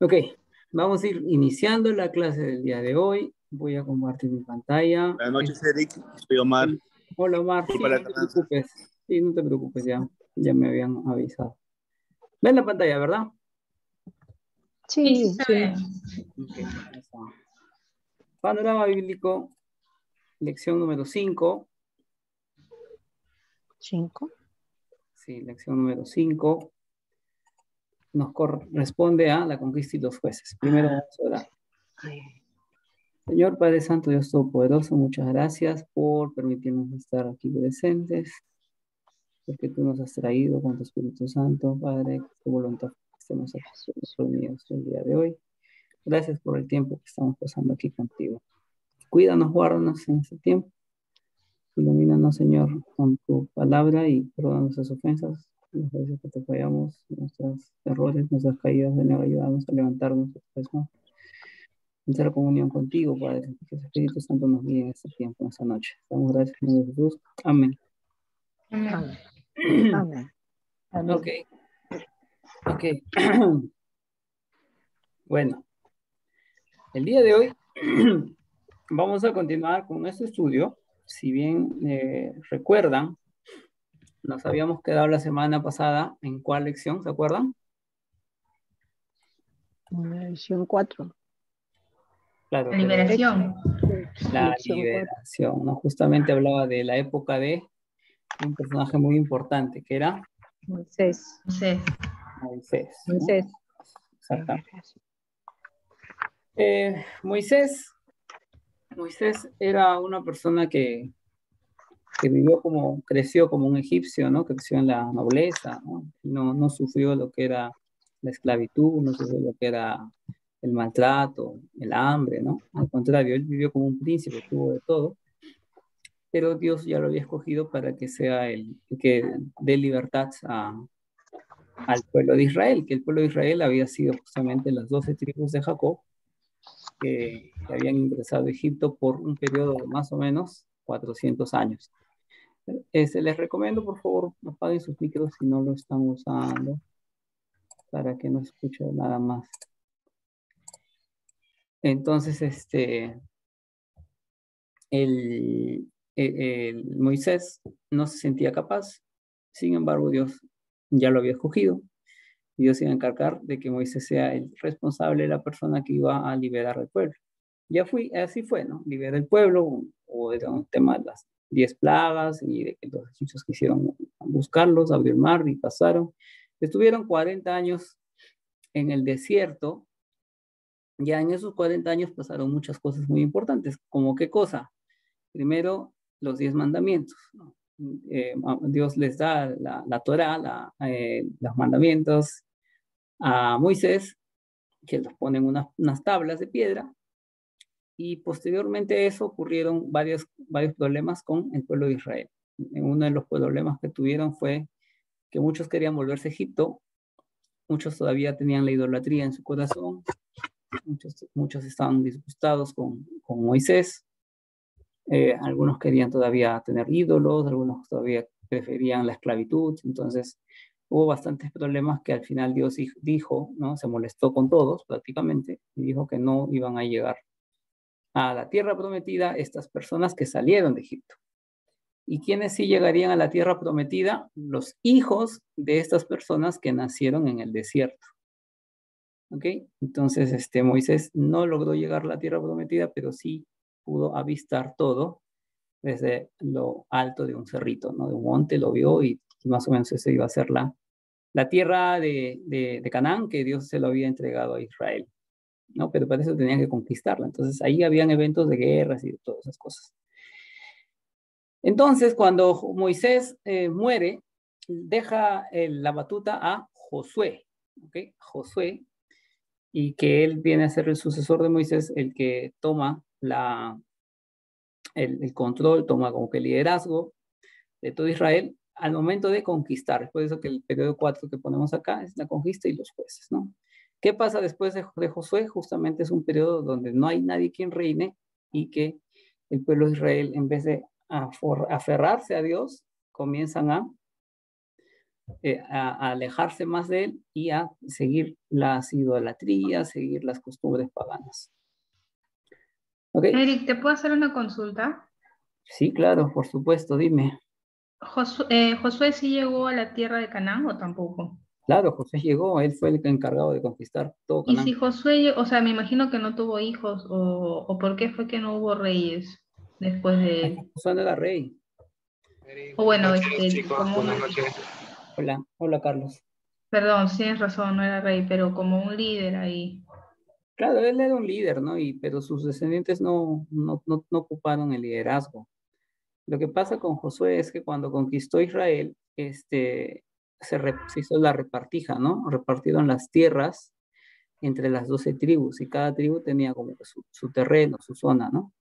Ok, vamos a ir iniciando la clase del día de hoy. Voy a compartir mi pantalla. Buenas noches, Eric. Soy Omar. Hola, Omar. Sí, Disculpa la no te tardanza. preocupes. Sí, no te preocupes, ya me habían avisado. ¿Ven la pantalla, verdad? Sí, sí. Ok, ahí está. Panorama bíblico, lección número 5. 5. Sí, lección número 5. Nos corresponde a la conquista y los jueces. Primero vamos a orar. Señor Padre Santo, Dios Todopoderoso, muchas gracias por permitirnos estar aquí presentes, porque tú nos has traído con tu Espíritu Santo, Padre, tu voluntad, que estemos aquí reunidos el día de hoy. Gracias por el tiempo que estamos pasando aquí contigo. Cuídanos, guárdanos en este tiempo. Ilumínanos, Señor, con tu palabra y perdona nuestras ofensas, las veces que te fallamos, nuestros errores, nuestras caídas. Señor, ayúdanos a levantarnos después más. En nuestra comunión contigo, Padre, que el Espíritu Santo nos guíe en este tiempo, en esta noche. Damos gracias en el nombre de Jesús. Amén. Amén. Amén. Ok. Ok. Bueno, el día de hoy vamos a continuar con nuestro estudio. Si bien recuerdan, nos habíamos quedado la semana pasada en ¿cuál lección? ¿Se acuerdan? Lección 4. Claro, La liberación. la Lección 4. liberación, ¿no? Justamente hablaba de la época de un personaje muy importante, que era Moisés. Sí. Moisés. ¿no? Moisés. Exactamente. Moisés era una persona que creció como un egipcio, ¿no? Creció en la nobleza, ¿no? No sufrió lo que era la esclavitud, no sufrió lo que era el maltrato, el hambre, ¿no? Al contrario, él vivió como un príncipe, tuvo de todo, pero Dios ya lo había escogido para que sea el que dé libertad al pueblo de Israel, que el pueblo de Israel había sido justamente las 12 tribus de Jacob, que habían ingresado a Egipto por un periodo de más o menos 400 años. Se les recomiendo, por favor, apaguen sus micros si no lo están usando, para que no escuche nada más. Entonces, el Moisés no se sentía capaz, sin embargo, Dios ya lo había escogido, y Dios iba a encargar de que Moisés sea el responsable, la persona que iba a liberar al pueblo. Así fue, ¿no? Libera el pueblo, o era un tema de las 10 plagas y de que los egipcios quisieron buscarlos, abrió el mar y pasaron. Estuvieron 40 años en el desierto. Ya en esos 40 años pasaron muchas cosas muy importantes. ¿Como qué cosa? Primero, los 10 mandamientos, ¿no? Dios les da la Torah, los mandamientos a Moisés, que los ponen unas tablas de piedra, y posteriormente a eso ocurrieron varios problemas con el pueblo de Israel. Uno de los problemas que tuvieron fue que muchos querían volverse a Egipto, muchos todavía tenían la idolatría en su corazón, muchos estaban disgustados con Moisés, algunos querían todavía tener ídolos, algunos todavía preferían la esclavitud, entonces hubo bastantes problemas que al final Dios dijo, ¿no? Se molestó con todos prácticamente y dijo que no iban a llegar a la tierra prometida estas personas que salieron de Egipto. ¿Y quiénes sí llegarían a la tierra prometida? Los hijos de estas personas que nacieron en el desierto. ¿Ok? Entonces, Moisés no logró llegar a la tierra prometida, pero sí pudo avistar todo desde lo alto de un cerrito, ¿no? De un monte, lo vio y más o menos eso iba a ser la tierra de Canaán que Dios se lo había entregado a Israel, ¿no? Pero para eso tenían que conquistarla. Entonces ahí habían eventos de guerras y de todas esas cosas. Entonces, cuando Moisés muere, deja la batuta a Josué, ¿ok? Josué, y que él viene a ser el sucesor de Moisés, el que toma el control, toma como que el liderazgo de todo Israel al momento de conquistar. Es por eso que el periodo 4 que ponemos acá es la conquista y los jueces, ¿no? ¿Qué pasa después de Josué? Justamente es un periodo donde no hay nadie quien reine y que el pueblo de Israel, en vez de aferrarse a Dios, comienzan a a alejarse más de él y a seguir las idolatrías, seguir las costumbres paganas. ¿Ok? Eric, ¿te puedo hacer una consulta? Sí, claro, por supuesto, dime. ¿Josué sí llegó a la tierra de Canaán o tampoco? Claro, José llegó, él fue el encargado de conquistar todo Y si Canaán. Josué, o sea, me imagino que no tuvo hijos, o por qué fue que no hubo reyes después de Es que él. José no era rey. O bueno, como Buenas noches. Hola, hola Carlos. perdón, sí tienes razón, no era rey, pero como un líder ahí. Claro, él era un líder, ¿no? Pero sus descendientes no ocuparon el liderazgo. Lo que pasa con Josué es que cuando conquistó Israel, se hizo la repartija, ¿no? Repartieron las tierras entre las 12 tribus y cada tribu tenía como que su terreno, su zona, ¿no?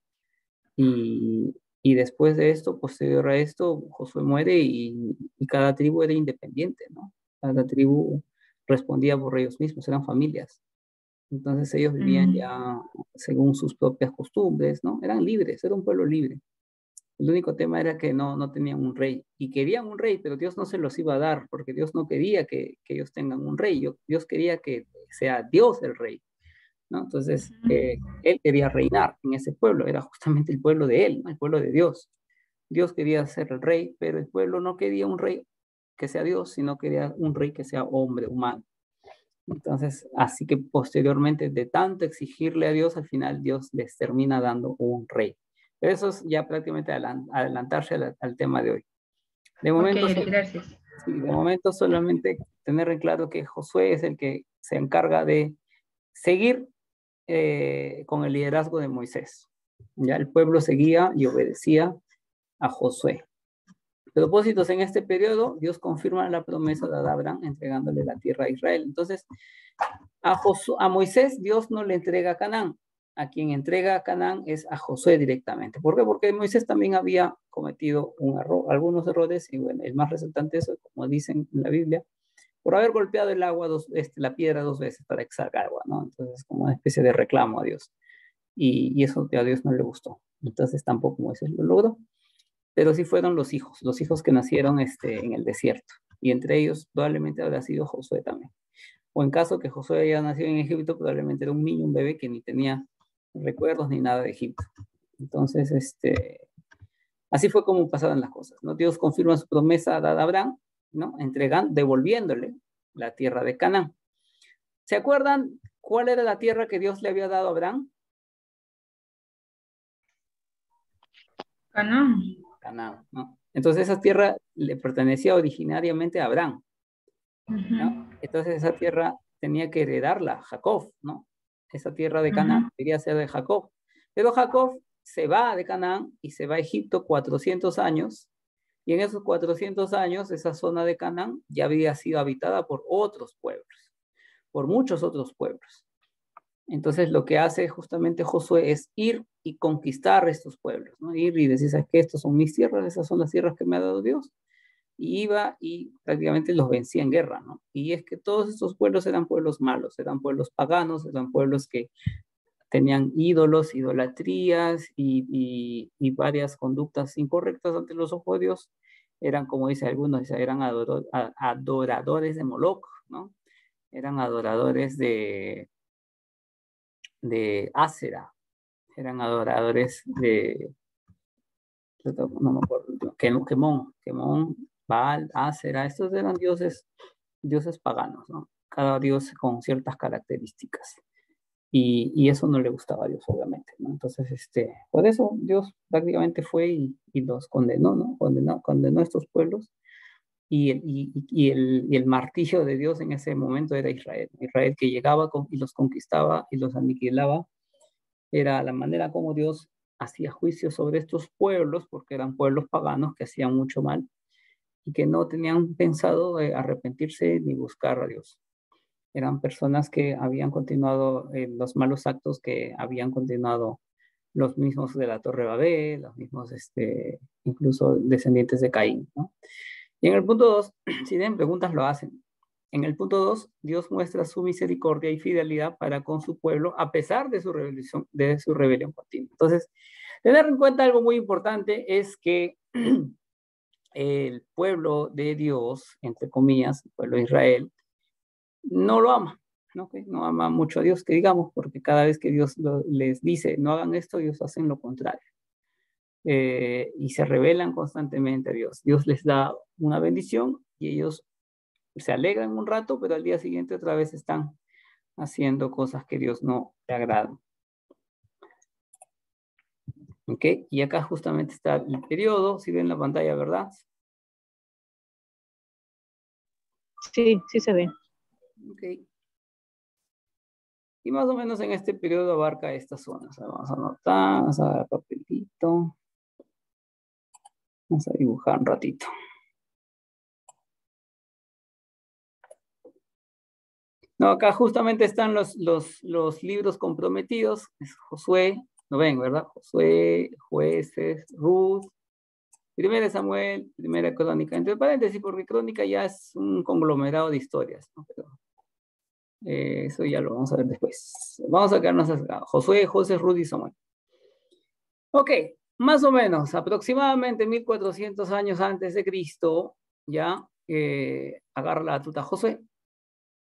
Y después de esto, posterior a esto, Josué muere y cada tribu era independiente, ¿no? Cada tribu respondía por ellos mismos, eran familias. Entonces ellos vivían Mm. ya según sus propias costumbres, ¿no? Eran libres, era un pueblo libre. El único tema era que no tenían un rey. Y querían un rey, pero Dios no se los iba a dar, porque Dios no quería que ellos tengan un rey. Dios quería que sea Dios el rey, ¿no? Entonces, él quería reinar en ese pueblo, era justamente el pueblo de él, ¿no? El pueblo de Dios. Dios quería ser el rey, pero el pueblo no quería un rey que sea Dios, sino quería un rey que sea hombre, humano. Entonces, así que posteriormente, de tanto exigirle a Dios, al final Dios les termina dando un rey. Pero eso es ya prácticamente adelantarse al tema de hoy. De Ok, momento, Eric, gracias. sí, de momento solamente tener en claro que Josué es el que se encarga de seguir con el liderazgo de Moisés. Ya el pueblo seguía y obedecía a Josué. Propósitos en este periodo, Dios confirma la promesa de Abraham entregándole la tierra a Israel. Entonces, a Moisés Dios no le entrega a Canaán. A quien entrega a Canaán es a Josué directamente. ¿Por qué? Porque Moisés también había cometido algunos errores, y bueno, el más resaltante es, como dicen en la Biblia, por haber golpeado el agua la piedra 2 veces para que salga agua, ¿no? Entonces, como una especie de reclamo a Dios. Y eso a Dios no le gustó. Entonces, tampoco Moisés lo logró. Pero sí fueron los hijos que nacieron en el desierto. Y entre ellos probablemente habrá sido Josué también. O en caso que Josué haya nacido en Egipto, probablemente era un niño, un bebé que ni tenía recuerdos ni nada de Egipto. Entonces, así fue como pasaban las cosas, ¿no? Dios confirma su promesa a Abraham, ¿no? Devolviéndole la tierra de Canaán. ¿Se acuerdan cuál era la tierra que Dios le había dado a Abraham? Canaán. Canaán, ¿no? Entonces esa tierra le pertenecía originariamente a Abraham, ¿no? Entonces esa tierra tenía que heredarla Jacob, ¿no? Esa tierra de Canaán quería ser de Jacob. Pero Jacob se va de Canaán y se va a Egipto 400 años, y en esos 400 años esa zona de Canaán ya había sido habitada por otros pueblos, por muchos otros pueblos. Entonces lo que hace justamente Josué es ir y conquistar estos pueblos, ¿no? Ir y decir, ¿sabes qué? Estos son mis tierras, esas son las tierras que me ha dado Dios. Y iba y prácticamente los vencía en guerra, ¿no? Y es que todos estos pueblos eran pueblos malos, eran pueblos paganos, eran pueblos que tenían ídolos, idolatrías y varias conductas incorrectas ante los ojos de Dios. Eran, como dice algunos, eran adoradores de Moloch, ¿no? Eran adoradores de Asera, eran adoradores no me acuerdo, Quemón, Baal, Asera, estos eran dioses paganos, ¿no? Cada dios con ciertas características. Y eso no le gustaba a Dios, obviamente, ¿no? Entonces, por eso Dios prácticamente fue y los condenó, ¿no? Condenó a estos pueblos y el martillo de Dios en ese momento era Israel. Israel que llegaba y los conquistaba y los aniquilaba. Era la manera como Dios hacía juicio sobre estos pueblos, porque eran pueblos paganos que hacían mucho mal y que no tenían pensado arrepentirse ni buscar a Dios. Eran personas que habían continuado los malos actos que habían continuado los mismos de la Torre Babel, los mismos, incluso descendientes de Caín, ¿no? Y en el punto 2, si tienen preguntas, lo hacen. En el punto 2, Dios muestra su misericordia y fidelidad para con su pueblo a pesar de su rebelión continua. Entonces, tener en cuenta algo muy importante es que el pueblo de Dios, entre comillas, el pueblo de Israel, no lo ama, ¿no? Que no ama mucho a Dios, que digamos, porque cada vez que Dios les dice no hagan esto, ellos hacen lo contrario. Y se rebelan constantemente a Dios. Dios les da una bendición y ellos se alegran un rato, pero al día siguiente otra vez están haciendo cosas que Dios no le agrada. ¿Ok? Y acá justamente está el periodo, si ven la pantalla, ¿verdad? Sí, sí se ve. Ok. Y más o menos en este periodo abarca estas zonas. Vamos a anotar, vamos a dar papelito. Vamos a dibujar un ratito. No, acá justamente están los libros comprometidos. Es Josué, ¿no ven, verdad? Josué, Jueces, Ruth, Primera Samuel, Primera Crónica. Entre paréntesis, porque Crónica ya es un conglomerado de historias, ¿no? Pero, eso ya lo vamos a ver después. Vamos a quedarnos a Josué, José, Ruth y Samuel. Ok, más o menos, aproximadamente 1400 años antes de Cristo, ya agarra la batuta Josué.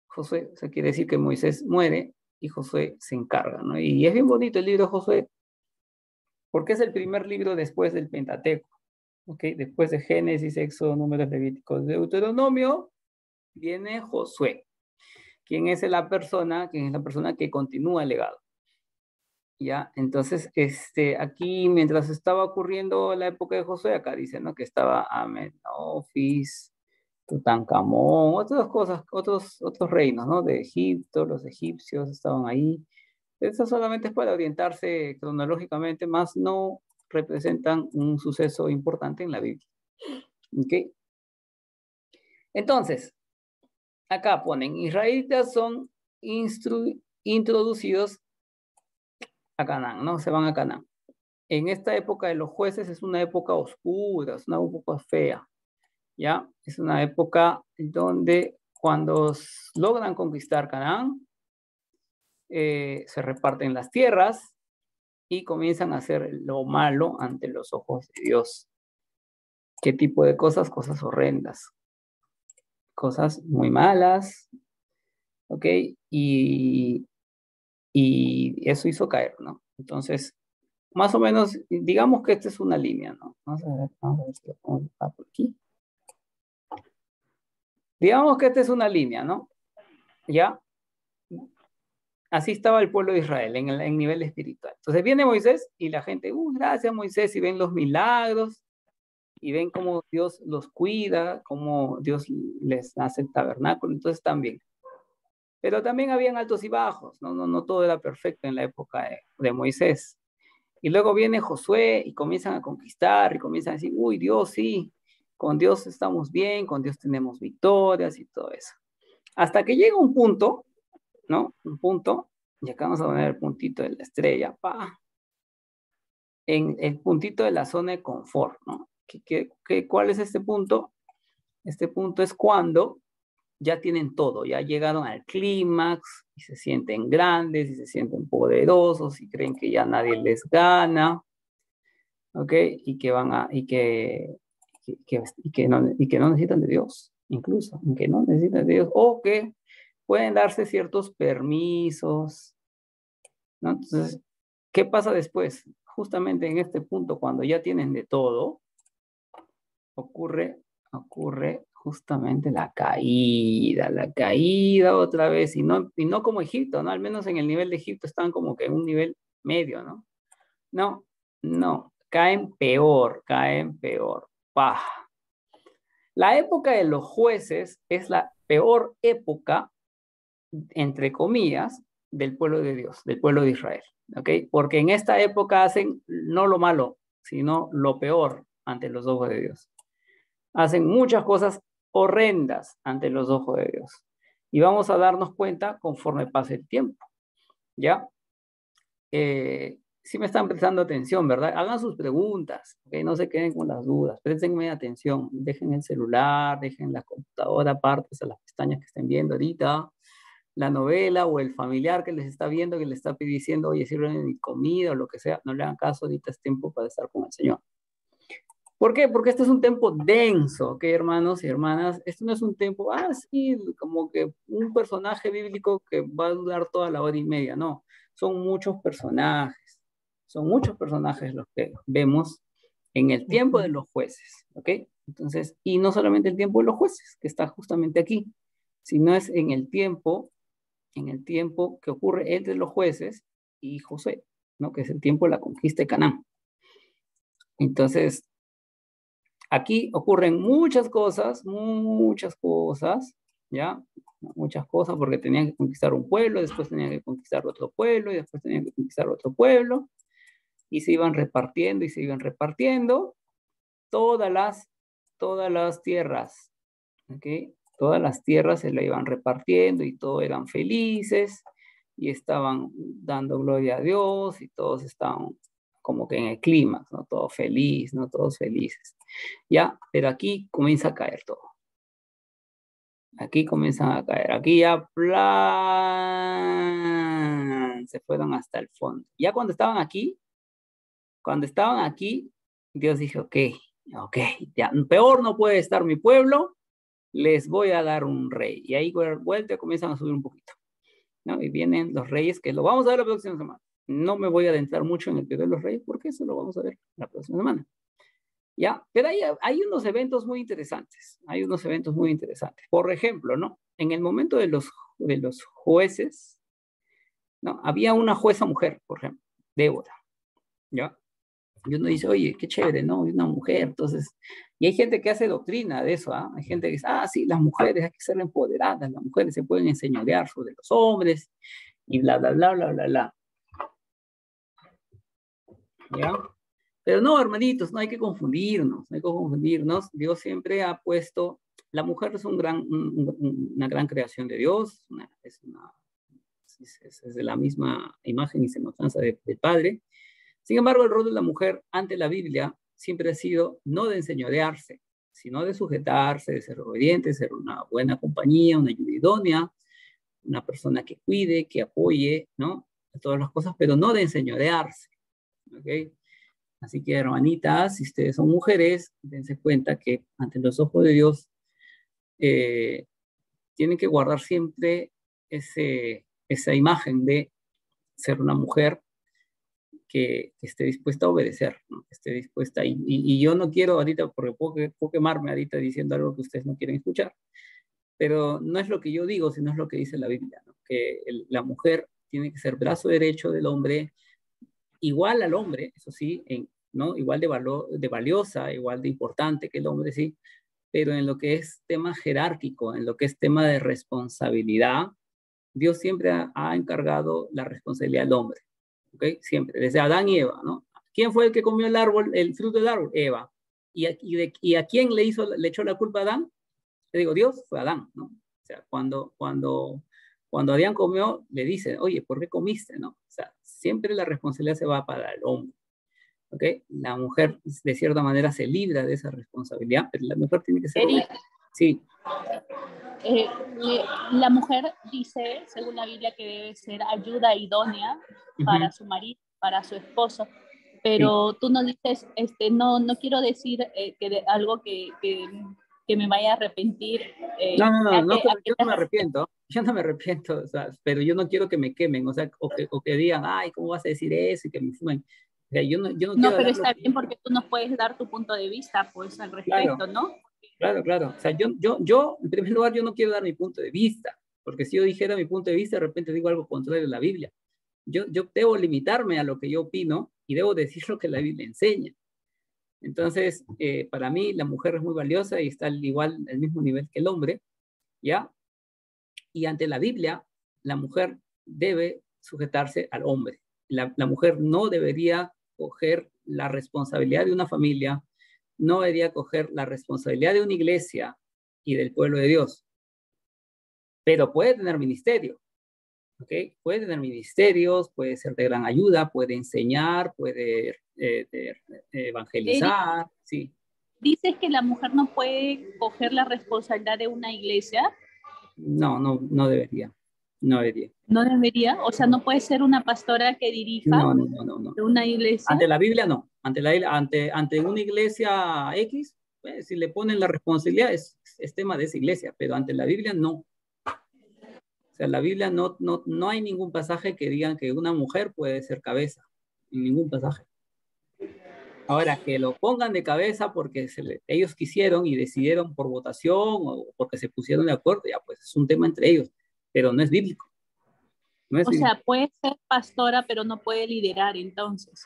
Josué, o sea, quiere decir que Moisés muere y Josué se encarga, ¿no? Y es bien bonito el libro de Josué, porque es el primer libro después del Pentateuco, ¿ok? Después de Génesis, Éxodo, Números, Levíticos, Deuteronomio, viene Josué, quien es la persona que continúa el legado. Ya, entonces, aquí, mientras estaba ocurriendo la época de Josué, acá dice, ¿no? Que estaba Amenofis, Tutankamón, otras cosas, otros reinos, ¿no? De Egipto, los egipcios estaban ahí. Eso solamente es para orientarse cronológicamente, más no representan un suceso importante en la Biblia. ¿Ok? Entonces, acá ponen, israelitas son introducidos a Canaán, ¿no? Se van a Canaán. En esta época de los jueces es una época oscura, es una época fea, ¿ya? Es una época donde cuando logran conquistar Canaán, se reparten las tierras y comienzan a hacer lo malo ante los ojos de Dios. ¿Qué tipo de cosas? Cosas horrendas, cosas muy malas, ¿ok? Y eso hizo caer, ¿no? Entonces, más o menos, digamos que esta es una línea, ¿no? Vamos a ver si lo podemos dibujar por aquí. Digamos que esta es una línea, ¿no? ¿Ya? Así estaba el pueblo de Israel en nivel espiritual. Entonces viene Moisés y la gente, gracias Moisés, y ven los milagros, y ven cómo Dios los cuida, cómo Dios les hace el tabernáculo, entonces también. Pero también habían altos y bajos, no todo era perfecto en la época de Moisés. Y luego viene Josué y comienzan a conquistar y comienzan a decir, Dios sí, con Dios estamos bien, con Dios tenemos victorias y todo eso. Hasta que llega un punto, ¿no? Un punto, y acá vamos a poner el puntito de la estrella, en el puntito de la zona de confort, ¿no? ¿Cuál es este punto? Este punto es cuando ya tienen todo, ya llegaron al clímax y se sienten grandes y se sienten poderosos y creen que ya nadie les gana, ¿ok? Y que no necesitan de Dios, incluso, que no necesitan de Dios, o que pueden darse ciertos permisos, ¿no? Entonces, ¿qué pasa después? Justamente en este punto, cuando ya tienen de todo, ocurre justamente la caída otra vez, y no como Egipto, ¿no? Al menos en el nivel de Egipto están como que en un nivel medio, ¿no? No, caen peor. ¡Pah! La época de los jueces es la peor época, entre comillas, del pueblo de Dios, del pueblo de Israel, ¿ok? Porque en esta época hacen no lo malo, sino lo peor ante los ojos de Dios. Hacen muchas cosas horrendas ante los ojos de Dios. Y vamos a darnos cuenta conforme pase el tiempo, ¿ya? Sí me están prestando atención, ¿verdad? Hagan sus preguntas, ¿ok? No se queden con las dudas, préstenme atención, dejen el celular, dejen la computadora aparte, a las pestañas que estén viendo ahorita, la novela o el familiar que les está viendo, que les está diciendo, oye, sirven mi comida o lo que sea, no le hagan caso, ahorita es tiempo para estar con el Señor. ¿Por qué? Porque este es un tiempo denso, ¿ok, hermanos y hermanas? Esto no es un tiempo, sí, como que un personaje bíblico que va a durar toda la hora y media, no. Son muchos personajes los que vemos en el tiempo de los jueces, ¿ok? Entonces, y no solamente el tiempo de los jueces, que está justamente aquí, sino es en el tiempo que ocurre entre los jueces y José, ¿no? Que es el tiempo de la conquista de Canaán. Entonces, aquí ocurren muchas cosas, ¿ya? Muchas cosas porque tenían que conquistar un pueblo, después tenían que conquistar otro pueblo, y después tenían que conquistar otro pueblo, y se iban repartiendo y se iban repartiendo todas las tierras, ¿ok? Todas las tierras se la iban repartiendo y todos eran felices y estaban dando gloria a Dios y todos estaban como que en el clímax, ¿no? Todo feliz, ¿no? Todos felices. Ya, pero aquí comienza a caer todo. Aquí comienzan a caer. Aquí ya plan, se fueron hasta el fondo. Ya cuando estaban aquí, Dios dijo, ok, ya, peor no puede estar mi pueblo, les voy a dar un rey. Y ahí vuelta comienzan a subir un poquito, ¿no? Y vienen los reyes, que lo vamos a ver la próxima semana. No me voy a adentrar mucho en el periodo de los reyes, porque eso lo vamos a ver la próxima semana. ¿Ya? Pero hay unos eventos muy interesantes. Hay unos eventos muy interesantes. Por ejemplo, ¿no? En el momento de los jueces, ¿no? Había una jueza mujer, por ejemplo, Débora, ¿ya? Y uno dice, oye, qué chévere, ¿no? Una mujer, entonces... Y hay gente que hace doctrina de eso, ¿ah? Hay gente que dice, sí, las mujeres hay que ser empoderadas, las mujeres se pueden enseñorear sobre los hombres, y bla, bla, bla, bla, bla, bla. ¿Ya? Pero no, hermanitos, no hay que confundirnos, no hay que confundirnos. Dios siempre ha puesto, la mujer es una gran creación de Dios, es de la misma imagen y semejanza del Padre. Sin embargo, el rol de la mujer ante la Biblia siempre ha sido no de enseñorearse, sino de sujetarse, de ser obediente, de ser una buena compañía, una ayuda idónea, una persona que cuide, que apoye, ¿no? Todas las cosas, pero no de enseñorearse, ¿ok? Así que, hermanitas, si ustedes son mujeres, dense cuenta que ante los ojos de Dios tienen que guardar siempre esa imagen de ser una mujer que esté dispuesta a obedecer, ¿no? Que esté dispuesta. Y yo no quiero ahorita, porque puedo quemarme ahorita diciendo algo que ustedes no quieren escuchar, pero no es lo que yo digo, sino es lo que dice la Biblia, ¿no? Que la mujer tiene que ser brazo derecho del hombre, igual al hombre, eso sí, ¿no? Igual de valiosa, igual de importante que el hombre, sí, pero en lo que es tema jerárquico, en lo que es tema de responsabilidad, Dios siempre ha encargado la responsabilidad al hombre, ¿ok? Siempre, desde Adán y Eva, ¿no? ¿Quién fue el que comió el fruto del árbol? Eva. ¿Y a quién le echó la culpa a Adán? Le digo, Dios fue Adán, ¿no? O sea, cuando Adán comió, le dice, oye, ¿por qué comiste, no? O sea, siempre la responsabilidad se va para el hombre, ¿ok? La mujer, de cierta manera, se libra de esa responsabilidad, pero la mujer tiene que ser... Eric, sí. La mujer dice, según la Biblia, que debe ser ayuda idónea para su marido, para su esposo, pero sí. Tú no dices, no quiero decir algo que me vaya a arrepentir. No, yo no me arrepiento, o sea, pero yo no quiero que me quemen, o sea, o que digan, ay, ¿cómo vas a decir eso? Y que me fumen. O sea, yo no quiero... pero está bien porque tú nos puedes dar tu punto de vista, pues, al respecto, claro. ¿No? Claro. O sea, yo, en primer lugar, yo no quiero dar mi punto de vista, porque si yo dijera mi punto de vista, de repente digo algo contrario de la Biblia. Yo debo limitarme a lo que yo opino y debo decir lo que la Biblia enseña. Entonces, para mí, la mujer es muy valiosa y está al mismo nivel que el hombre, ¿ya? Y ante la Biblia, la mujer debe sujetarse al hombre. La mujer no debería coger la responsabilidad de una familia, no debería coger la responsabilidad de una iglesia y del pueblo de Dios. Pero puede tener ministerio, ¿ok? Puede tener ministerios, puede ser de gran ayuda, puede enseñar, puede evangelizar, Eric, sí. ¿Dices que la mujer no puede coger la responsabilidad de una iglesia? No debería. No debería. No debería, o sea, no puede ser una pastora que dirija No. de una iglesia. Ante la Biblia no. Ante una iglesia X, pues, si le ponen la responsabilidad es tema de esa iglesia, pero ante la Biblia no. O sea, en la Biblia no hay ningún pasaje que digan que una mujer puede ser cabeza. En ningún pasaje. Ahora, que lo pongan de cabeza porque ellos quisieron y decidieron por votación o porque se pusieron de acuerdo, ya pues es un tema entre ellos, pero no es bíblico. No es O bíblico. sea, puede ser pastora, pero no puede liderar entonces.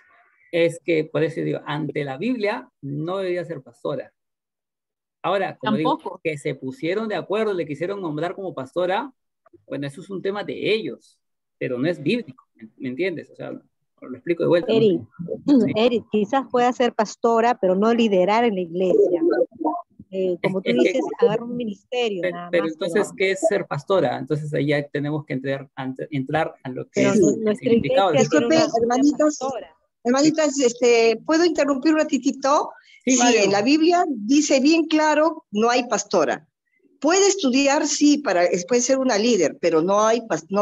Es que, por eso digo, ante la Biblia no debería ser pastora. Ahora, como digo, Tampoco. que se pusieron de acuerdo, le quisieron nombrar como pastora, bueno, eso es un tema de ellos, pero no es bíblico, ¿me entiendes? O sea, lo explico de vuelta. Eric, ¿no? Sí. Eric, quizás pueda ser pastora, pero no liderar en la iglesia. Como tú dices, agarra un ministerio, nada pero más. entonces, ¿qué es ser pastora? Entonces ahí ya tenemos que entrar a lo que Pero es el nuestra significado. iglesia tiene Disculpe, una hermanitas, pastora. hermanitas, ¿puedo interrumpir un ratitito? Sí, Sí, Mario. en la Biblia dice bien claro, no hay pastora. Puede estudiar, sí, puede ser una líder, pero no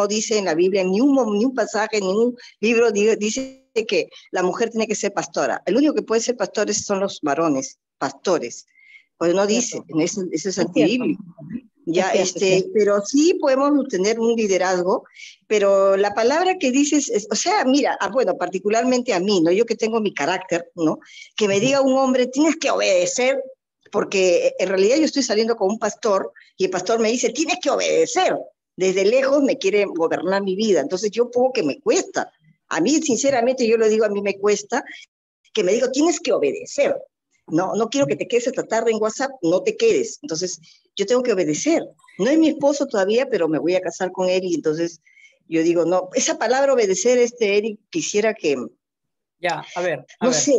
dice en la Biblia ni un pasaje, ni un libro dice que la mujer tiene que ser pastora. El único que puede ser pastores son los varones, pastores. Pues no dice, eso es antibíblico. Ya, pero sí podemos tener un liderazgo, pero la palabra que dices, o sea, mira, bueno, particularmente a mí, ¿no? Yo que tengo mi carácter, ¿no? Que me diga un hombre, tienes que obedecer, porque en realidad yo estoy saliendo con un pastor y el pastor me dice, tienes que obedecer. Desde lejos me quiere gobernar mi vida, entonces yo pongo que me cuesta. A mí, sinceramente, yo lo digo, a mí me cuesta que me diga, tienes que obedecer. No quiero que te quedes esta tarde en WhatsApp, no te quedes. Entonces, yo tengo que obedecer. No es mi esposo todavía, pero me voy a casar con él y entonces yo digo, no, esa palabra obedecer, Eric, quisiera que... Ya, a ver. No sé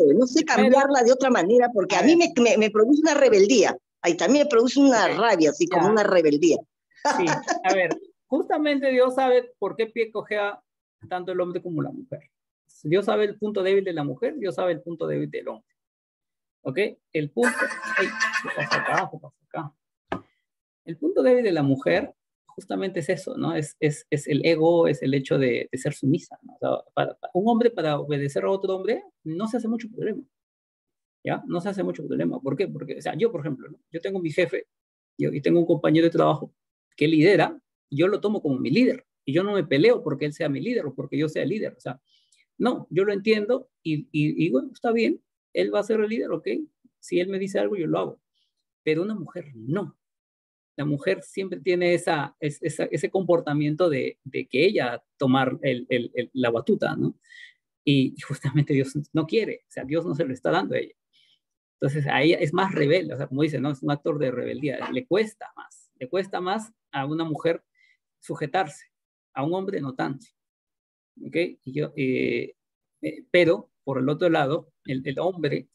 cambiarla de otra manera, porque a mí me produce una rebeldía. Ahí también me produce una rabia, así como una rebeldía. Sí, a ver, justamente Dios sabe por qué pie cojea tanto el hombre como la mujer. Dios sabe el punto débil de la mujer, Dios sabe el punto débil del hombre. ¿Ok? El punto... Ay, ¿qué pasa acá? ¿Qué pasa acá? El punto débil de la mujer justamente es eso, ¿no? Es el ego, es el hecho de ser sumisa, ¿no? O sea, un hombre para obedecer a otro hombre no se hace mucho problema, ¿ya? No se hace mucho problema. ¿Por qué? Porque, o sea, yo, por ejemplo, ¿no? Yo tengo mi jefe y tengo un compañero de trabajo que lidera, yo lo tomo como mi líder y yo no me peleo porque él sea mi líder o porque yo sea líder, o sea, no, yo lo entiendo y bueno, está bien, él va a ser el líder, ok, si él me dice algo yo lo hago, pero una mujer no. La mujer siempre tiene ese comportamiento de que ella tomar la batuta, ¿no? Y justamente Dios no quiere, o sea, Dios no se lo está dando a ella. Entonces a ella es más rebelde, o sea, como dice, ¿no? Es un actor de rebeldía, le cuesta más a una mujer sujetarse, a un hombre no tanto, ¿ok? Pero, por el otro lado, el hombre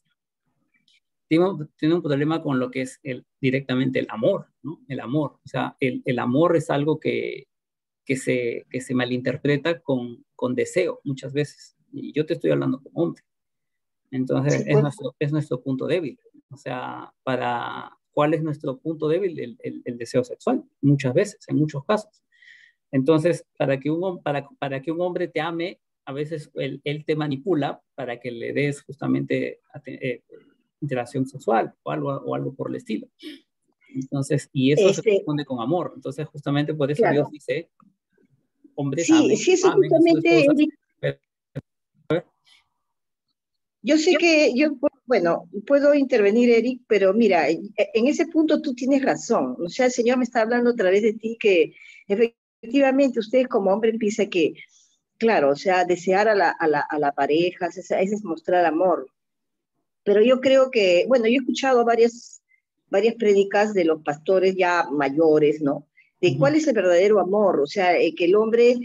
tiene un problema con lo que es directamente el amor, ¿no? El amor, o sea, el amor es algo que se malinterpreta con deseo muchas veces, y yo te estoy hablando como hombre. Entonces, Sí, pues. es nuestro punto débil. O sea, ¿cuál es nuestro punto débil? El deseo sexual, muchas veces, en muchos casos. Entonces, para que un hombre te ame, a veces él te manipula para que le des justamente interacción sexual o algo por el estilo. Entonces, y eso se responde con amor. Entonces, justamente por eso Dios dice, hombres sí, amen, sí, eso amen a sus justamente, esposas. Eric. Yo sé que bueno, puedo intervenir, Eric, pero mira, en ese punto tú tienes razón. O sea, el Señor me está hablando a través de ti que efectivamente ustedes como hombre empieza que, claro, o sea, desear a la pareja, ese es mostrar amor. Pero yo creo que, bueno, yo he escuchado varias prédicas de los pastores ya mayores, ¿no? De cuál es el verdadero amor, o sea, que el hombre,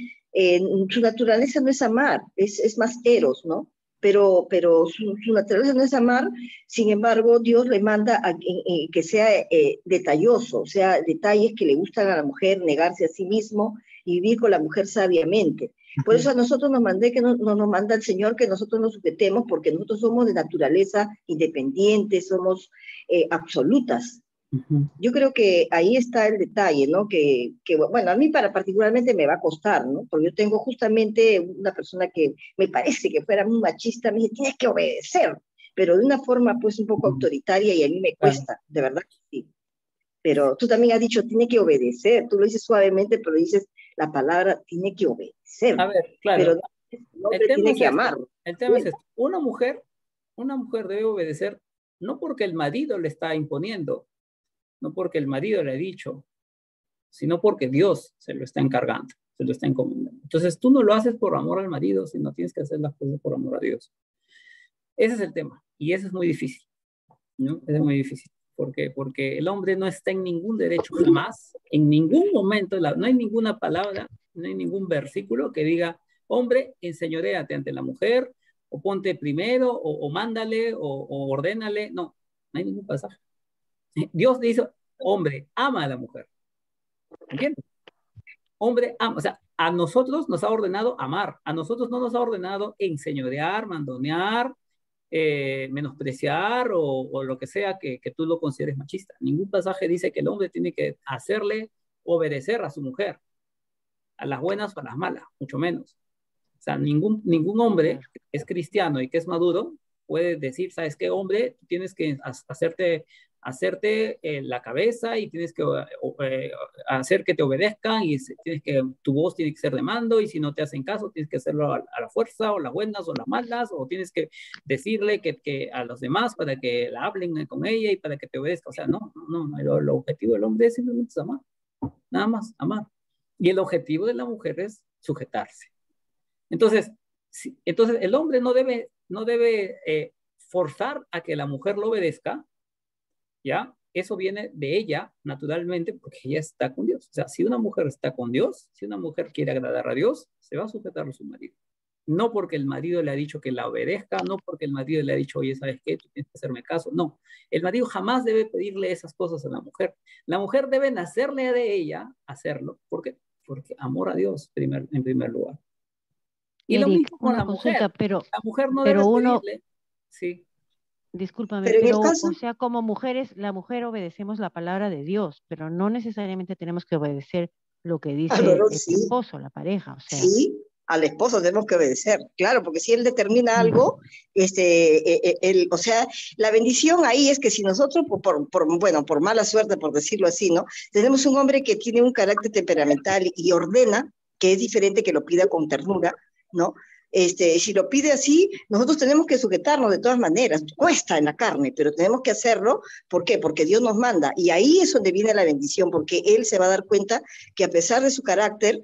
su naturaleza no es amar, es más eros, ¿no? Pero su naturaleza no es amar, sin embargo, Dios le manda que sea detalloso, o sea, detalles que le gustan a la mujer, negarse a sí mismo y vivir con la mujer sabiamente. Por eso a nosotros nos manda el Señor que nosotros nos sujetemos, porque nosotros somos de naturaleza independiente, somos absolutas. Ujú. Yo creo que ahí está el detalle, ¿no? Bueno, a mí particularmente me va a costar, ¿no? Porque yo tengo justamente una persona que me parece que fuera muy machista, me dice, tienes que obedecer, pero de una forma pues un poco autoritaria y a mí me Claro. cuesta, de verdad que sí. Pero tú también has dicho, tiene que obedecer, tú lo dices suavemente, pero dices la palabra, tiene que obedecer, A ver, pero claro, no, el el hombre tema tiene es que este. amar. El tema es este. Una mujer debe obedecer no porque el marido le está imponiendo, no porque el marido le ha dicho, sino porque Dios se lo está encargando, se lo está encomendando. Entonces tú no lo haces por amor al marido, sino tienes que hacer las cosas por amor a Dios. Ese es el tema. Y eso es muy difícil, ¿no? Es muy difícil. ¿Por qué? Porque el hombre no está en ningún derecho jamás, en ningún momento, no hay ninguna palabra, no hay ningún versículo que diga, hombre, enseñoréate ante la mujer, o ponte primero, o mándale, o ordénale. No, no hay ningún pasaje. Dios dice, hombre, ama a la mujer. ¿Entiendes? Hombre ama, o sea, a nosotros nos ha ordenado amar, a nosotros no nos ha ordenado enseñorear, mandonear, menospreciar o lo que sea que tú lo consideres machista. Ningún pasaje dice que el hombre tiene que hacerle obedecer a su mujer, a las buenas o a las malas, mucho menos. O sea, ningún hombre que es cristiano y que es maduro puede decir, ¿sabes qué, hombre? Tú tienes que hacerte la cabeza y tienes que hacer que te obedezcan y tu voz tiene que ser de mando y si no te hacen caso tienes que hacerlo a la fuerza o las buenas o las malas o tienes que decirle que a los demás para que la hablen con ella y para que te obedezca. O sea, no, el objetivo del hombre es simplemente amar, nada más, amar. Y el objetivo de la mujer es sujetarse. Entonces, entonces el hombre no debe forzar a que la mujer lo obedezca, ¿ya? Eso viene de ella, naturalmente, porque ella está con Dios. O sea, si una mujer está con Dios, si una mujer quiere agradar a Dios, se va a sujetar a su marido. No porque el marido le ha dicho que la obedezca, no porque el marido le ha dicho, oye, ¿sabes qué? Tú tienes que hacerme caso. No, el marido jamás debe pedirle esas cosas a la mujer. La mujer debe nacerle de ella hacerlo. ¿Por qué? Porque amor a Dios en primer lugar. Y lo Eric, mismo con una la mujer. consulta, La mujer no debe pero uno, pedirle, sí, discúlpame, Pero en el pero, caso, o sea, como mujeres, la mujer obedecemos la palabra de Dios, pero no necesariamente tenemos que obedecer lo que dice Álvaro, el sí, esposo, la pareja, o sea. sí, al esposo tenemos que obedecer, claro, porque si él determina Mm. algo, o sea, la bendición ahí es que si nosotros, bueno, por mala suerte, por decirlo así, ¿no? Tenemos un hombre que tiene un carácter temperamental y ordena, que es diferente que lo pida con ternura, ¿no? Si lo pide así, nosotros tenemos que sujetarnos de todas maneras, cuesta en la carne, pero tenemos que hacerlo, ¿por qué? Porque Dios nos manda, y ahí es donde viene la bendición, porque él se va a dar cuenta que a pesar de su carácter,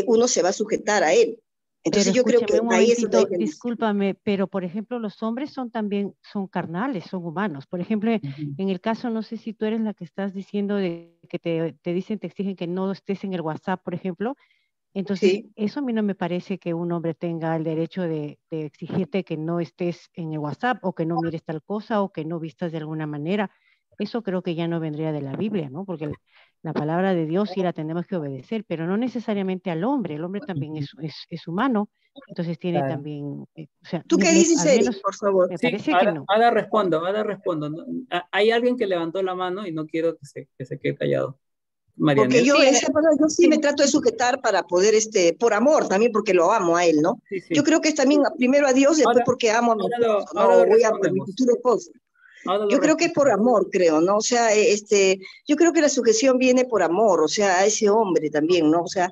uno se va a sujetar a él. Pero Entonces yo creo que escúcheme un ahí es donde hay momentito, bendición. discúlpame, pero por ejemplo, los hombres son también, son carnales, son humanos. Por ejemplo, ujú, en el caso, no sé si tú eres la que estás diciendo de que te dicen, te exigen que no estés en el WhatsApp, por ejemplo. Entonces, Sí, eso a mí no me parece que un hombre tenga el derecho de exigirte que no estés en el WhatsApp o que no mires tal cosa o que no vistas de alguna manera. Eso creo que ya no vendría de la Biblia, ¿no? Porque la palabra de Dios sí la tenemos que obedecer, pero no necesariamente al hombre. El hombre también ujú, es humano, entonces tiene claro. también, o sea, ¿tú qué dices, al Eric, menos por favor? me Sí, parece que ahora, no. ahora respondo, ahora respondo. ¿No? Hay alguien que levantó la mano y no quiero que se quede callado. Porque Marianela. yo, Sí, yo sí me Sí, trato de sujetar para poder, por amor también, porque lo amo a él, ¿no? sí, Yo sí. creo que es también primero a Dios, después Ahora, porque amo a mi ahora esposo, lo, ¿no? ahora lo O voy a por mi respondemos. futuro esposo. Ahora lo Yo creo que es por respondemos. amor, creo, ¿no? O sea, yo creo que la sujeción viene por amor, o sea, a ese hombre también, ¿no? O sea,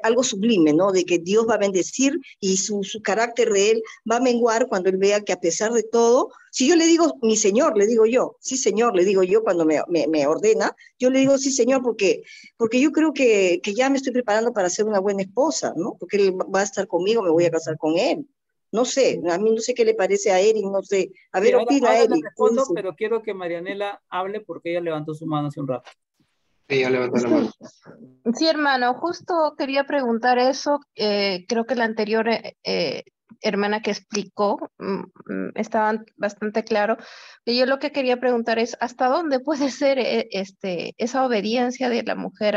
algo sublime, ¿no? De que Dios va a bendecir y su carácter de él va a menguar cuando él vea que a pesar de todo, si yo le digo, mi Señor, le digo yo, sí, Señor, le digo yo cuando me ordena, yo le digo, sí, Señor, porque yo creo que ya me estoy preparando para ser una buena esposa, ¿no? Porque él va a estar conmigo, me voy a casar con él. No sé, a mí no sé qué le parece a Eric, no sé. A Sí, ver, ahora, opina ahora le Eric, ¿qué respondo, dice? pero quiero que Marianela hable porque ella levantó su mano hace un rato. Sí, ya levantó la mano. Sí, hermano, justo quería preguntar eso. Creo que la anterior hermana que explicó estaba bastante claro. Y yo lo que quería preguntar es, ¿hasta dónde puede ser esa obediencia de la mujer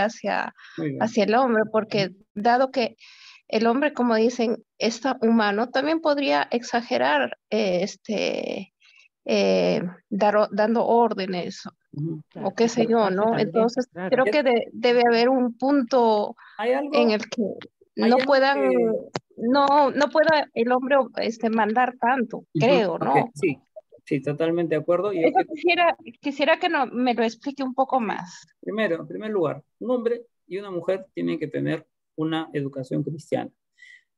Muy bien. hacia el hombre? Porque dado que el hombre, como dicen, es humano, también podría exagerar dando órdenes Claro, o qué sé yo, preocuparse ¿no? también, Entonces, claro. creo que debe haber un punto Hay algo, en el que hay no algo puedan, que... no pueda el hombre mandar tanto, creo, Ok, ¿no? sí, sí, totalmente de acuerdo. Y yo Eso que, quisiera que me lo explique un poco sí, más. primero, en primer lugar, un hombre y una mujer tienen que tener una educación cristiana.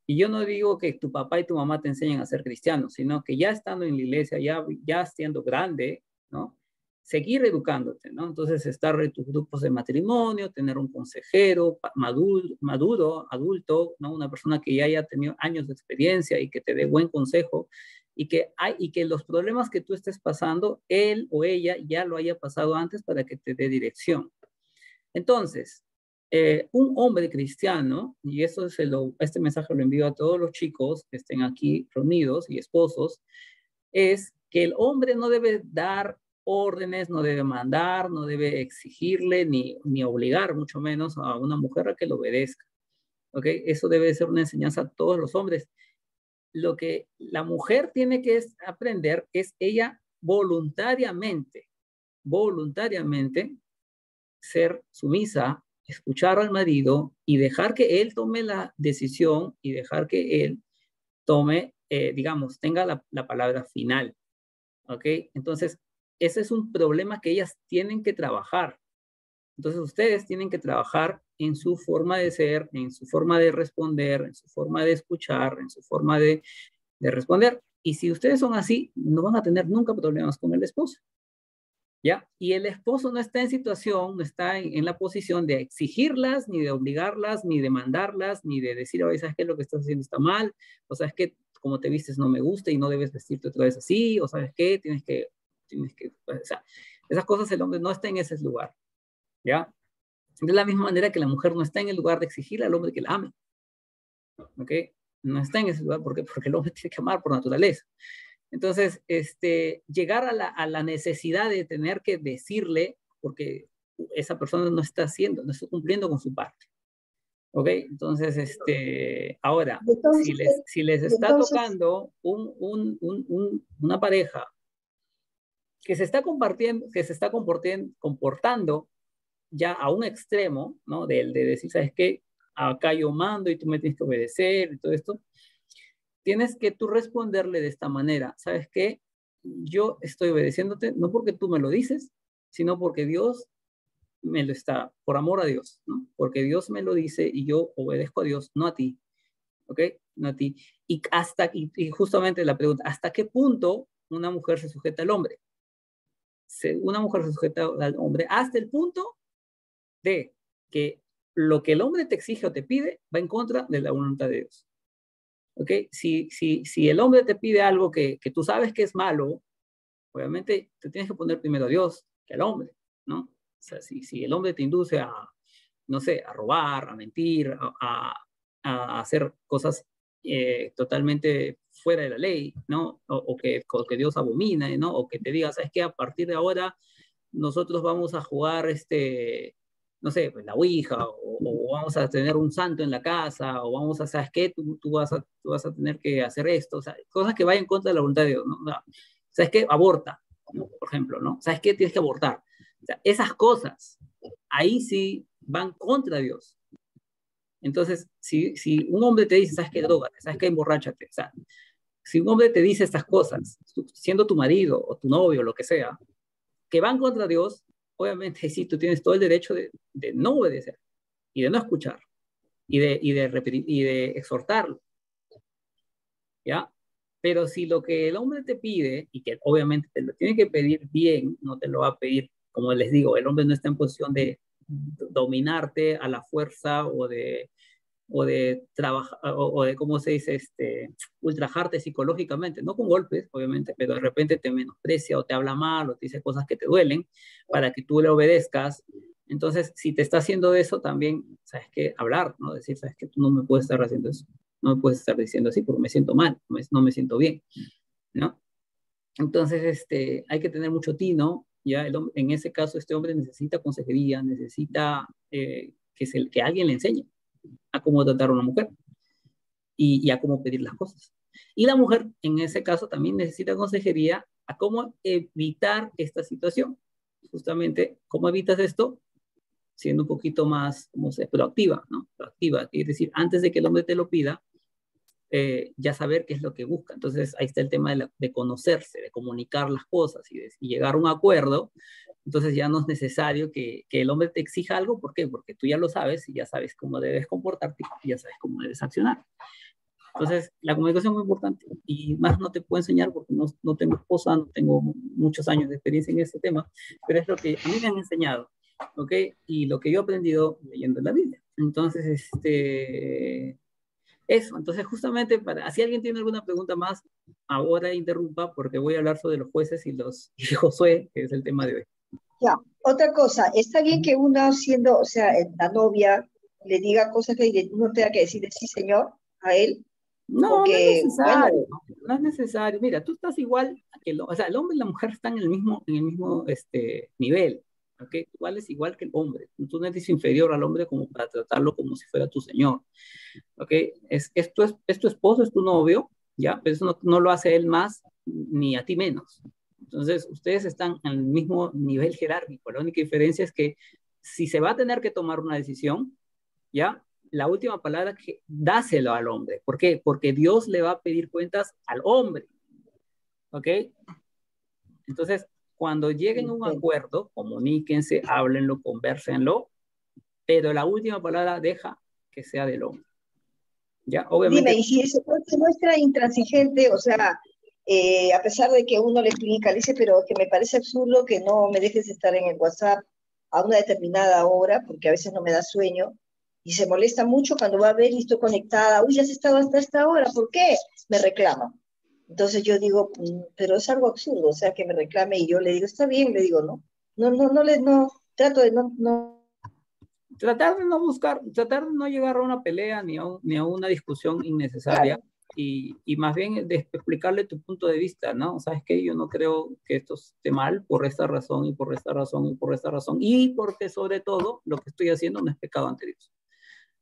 Y yo no digo que tu papá y tu mamá te enseñen a ser cristianos, sino que ya estando en la iglesia, ya siendo grande, ¿no? Seguir educándote, ¿no? Entonces, estar en tus grupos de matrimonio, tener un consejero maduro, adulto, ¿no? Una persona que ya haya tenido años de experiencia y que te dé buen consejo y que los problemas que tú estés pasando, él o ella ya lo haya pasado antes para que te dé dirección. Entonces, un hombre cristiano, y este mensaje lo envío a todos los chicos que estén aquí reunidos y esposos, es que el hombre no debe dar órdenes, no debe mandar, no debe exigirle ni obligar, mucho menos a una mujer a que lo obedezca. ¿Ok? Eso debe ser una enseñanza a todos los hombres. Lo que la mujer tiene que aprender es ella voluntariamente ser sumisa, escuchar al marido y dejar que él tome la decisión y dejar que él tome, digamos, tenga la palabra final. ¿Ok? Entonces, ese es un problema que ellas tienen que trabajar. Entonces, ustedes tienen que trabajar en su forma de ser, en su forma de responder, en su forma de escuchar, en su forma de responder. Y si ustedes son así, no van a tener nunca problemas con el esposo. ¿Ya? Y el esposo no está en situación, no está en la posición de exigirlas, ni de obligarlas, ni de mandarlas, ni de decir, oye, ¿sabes qué? Lo que estás haciendo está mal, o sabes que como te vistes no me gusta y no debes vestirte otra vez así, o sabes qué, o sea, esas cosas el hombre no está en ese lugar, ¿ya? De la misma manera que la mujer no está en el lugar de exigirle al hombre que la ame, ¿ok? No está en ese lugar porque el hombre tiene que amar por naturaleza. Entonces, llegar a la necesidad de tener que decirle, porque esa persona no está haciendo, no está cumpliendo con su parte. ¿Ok? Entonces, ahora, Entonces, si les está entonces, tocando una pareja que se está compartiendo, que se está comportando ya a un extremo, ¿no? De decir, ¿sabes qué? Acá yo mando y tú me tienes que obedecer y todo esto, tienes que tú responderle de esta manera, ¿sabes qué? Yo estoy obedeciéndote, no porque tú me lo dices, sino porque Dios me lo está, por amor a Dios, ¿no? Porque Dios me lo dice y yo obedezco a Dios, no a ti, ¿ok? No a ti. Y justamente la pregunta, ¿hasta qué punto una mujer se sujeta al hombre? Una mujer se sujeta al hombre hasta el punto de que lo que el hombre te exige o te pide va en contra de la voluntad de Dios. ¿Ok? Si el hombre te pide algo que tú sabes que es malo, obviamente te tienes que poner primero a Dios que al hombre, ¿no? O sea, si el hombre te induce a, no sé, a robar, a mentir, a hacer cosas totalmente fuera de la ley, ¿no? O que Dios abomina, ¿no? O que te diga, ¿sabes qué? A partir de ahora nosotros vamos a jugar no sé, pues la Ouija, o vamos a tener un santo en la casa, o vamos a, ¿sabes qué? Tú vas a tener que hacer esto, o sea, cosas que vayan contra la voluntad de Dios, ¿no? O sea, ¿sabes qué? Aborta, ¿no? Por ejemplo, ¿no? ¿Sabes qué? Tienes que abortar. O sea, esas cosas, ahí sí van contra Dios. Entonces, si un hombre te dice, ¿sabes qué? Drogate, ¿sabes qué? Emborráchate, o sea, si un hombre te dice estas cosas, siendo tu marido o tu novio, lo que sea, que van contra Dios, obviamente sí, tú tienes todo el derecho de no obedecer y de no escuchar y de repetir y de exhortarlo, ¿ya? Pero si lo que el hombre te pide, y que obviamente te lo tiene que pedir bien, no te lo va a pedir, como les digo, el hombre no está en posición de dominarte a la fuerza o de trabajar, o de, ¿cómo se dice? Ultrajarte psicológicamente, no con golpes, obviamente, pero de repente te menosprecia o te habla mal o te dice cosas que te duelen para que tú le obedezcas. Entonces, si te está haciendo eso, también, ¿sabes qué? Hablar, ¿no? Decir, ¿sabes qué? Tú no me puedes estar haciendo eso, no me puedes estar diciendo así porque me siento mal, no me siento bien, ¿no? Entonces, hay que tener mucho tino, ya en ese caso, este hombre necesita consejería, necesita que alguien le enseñe a cómo tratar a una mujer y a cómo pedir las cosas. Y la mujer, en ese caso, también necesita consejería a cómo evitar esta situación. justamente, ¿cómo evitas esto? Siendo un poquito más, ¿cómo se proactiva, ¿no? Proactiva, es decir, antes de que el hombre te lo pida, ya saber qué es lo que busca. Entonces, ahí está el tema de conocerse, de comunicar las cosas y llegar a un acuerdo. Entonces, ya no es necesario que el hombre te exija algo. ¿Por qué? Porque tú ya lo sabes y ya sabes cómo debes comportarte y ya sabes cómo debes accionar. Entonces, la comunicación es muy importante y más no te puedo enseñar porque no tengo esposa, no tengo muchos años de experiencia en este tema, pero es lo que a mí me han enseñado, ¿ok? Y lo que yo he aprendido leyendo la Biblia. Entonces, eso, entonces justamente si alguien tiene alguna pregunta más, ahora interrumpa porque voy a hablar sobre los jueces y Josué, que es el tema de hoy. Ya, otra cosa, está bien que uno siendo, o sea, la novia, le diga cosas que uno tenga que decirle sí, señor, a él, No, porque, no es bueno, necesario, no es necesario. Mira, tú estás igual que o sea, el hombre y la mujer están en el mismo nivel, ¿ok? Tú vales igual que el hombre. Tú no eres inferior al hombre como para tratarlo como si fuera tu señor, ¿ok? Es tu esposo, es tu novio, ¿ya? Pero eso no lo hace él más ni a ti menos. Entonces, ustedes están en el mismo nivel jerárquico. La única diferencia es que si se va a tener que tomar una decisión, ¿ya? La última palabra que dáselo al hombre. ¿Por qué? Porque Dios le va a pedir cuentas al hombre, ¿ok? Entonces, cuando lleguen a un acuerdo, comuníquense, háblenlo, convérsenlo, pero la última palabra deja que sea del hombre. Ya, obviamente. Dime, y si se muestra intransigente, o sea, a pesar de que uno le explica, le dice, pero que me parece absurdo que no me dejes estar en el WhatsApp a una determinada hora, porque a veces no me da sueño, y se molesta mucho cuando va a ver y estoy conectada, uy, ya has estado hasta esta hora, ¿por qué? Me reclama. Entonces yo digo, pero es algo absurdo, o sea, que me reclame y yo le digo, está bien, le digo, no, trato de no. Tratar de no llegar a una pelea ni a una discusión innecesaria. Claro. Y más bien de explicarle tu punto de vista, ¿no? ¿Sabes qué? Yo no creo que esto esté mal por esta razón y por esta razón y por esta razón. Y porque sobre todo lo que estoy haciendo no es pecado ante Dios.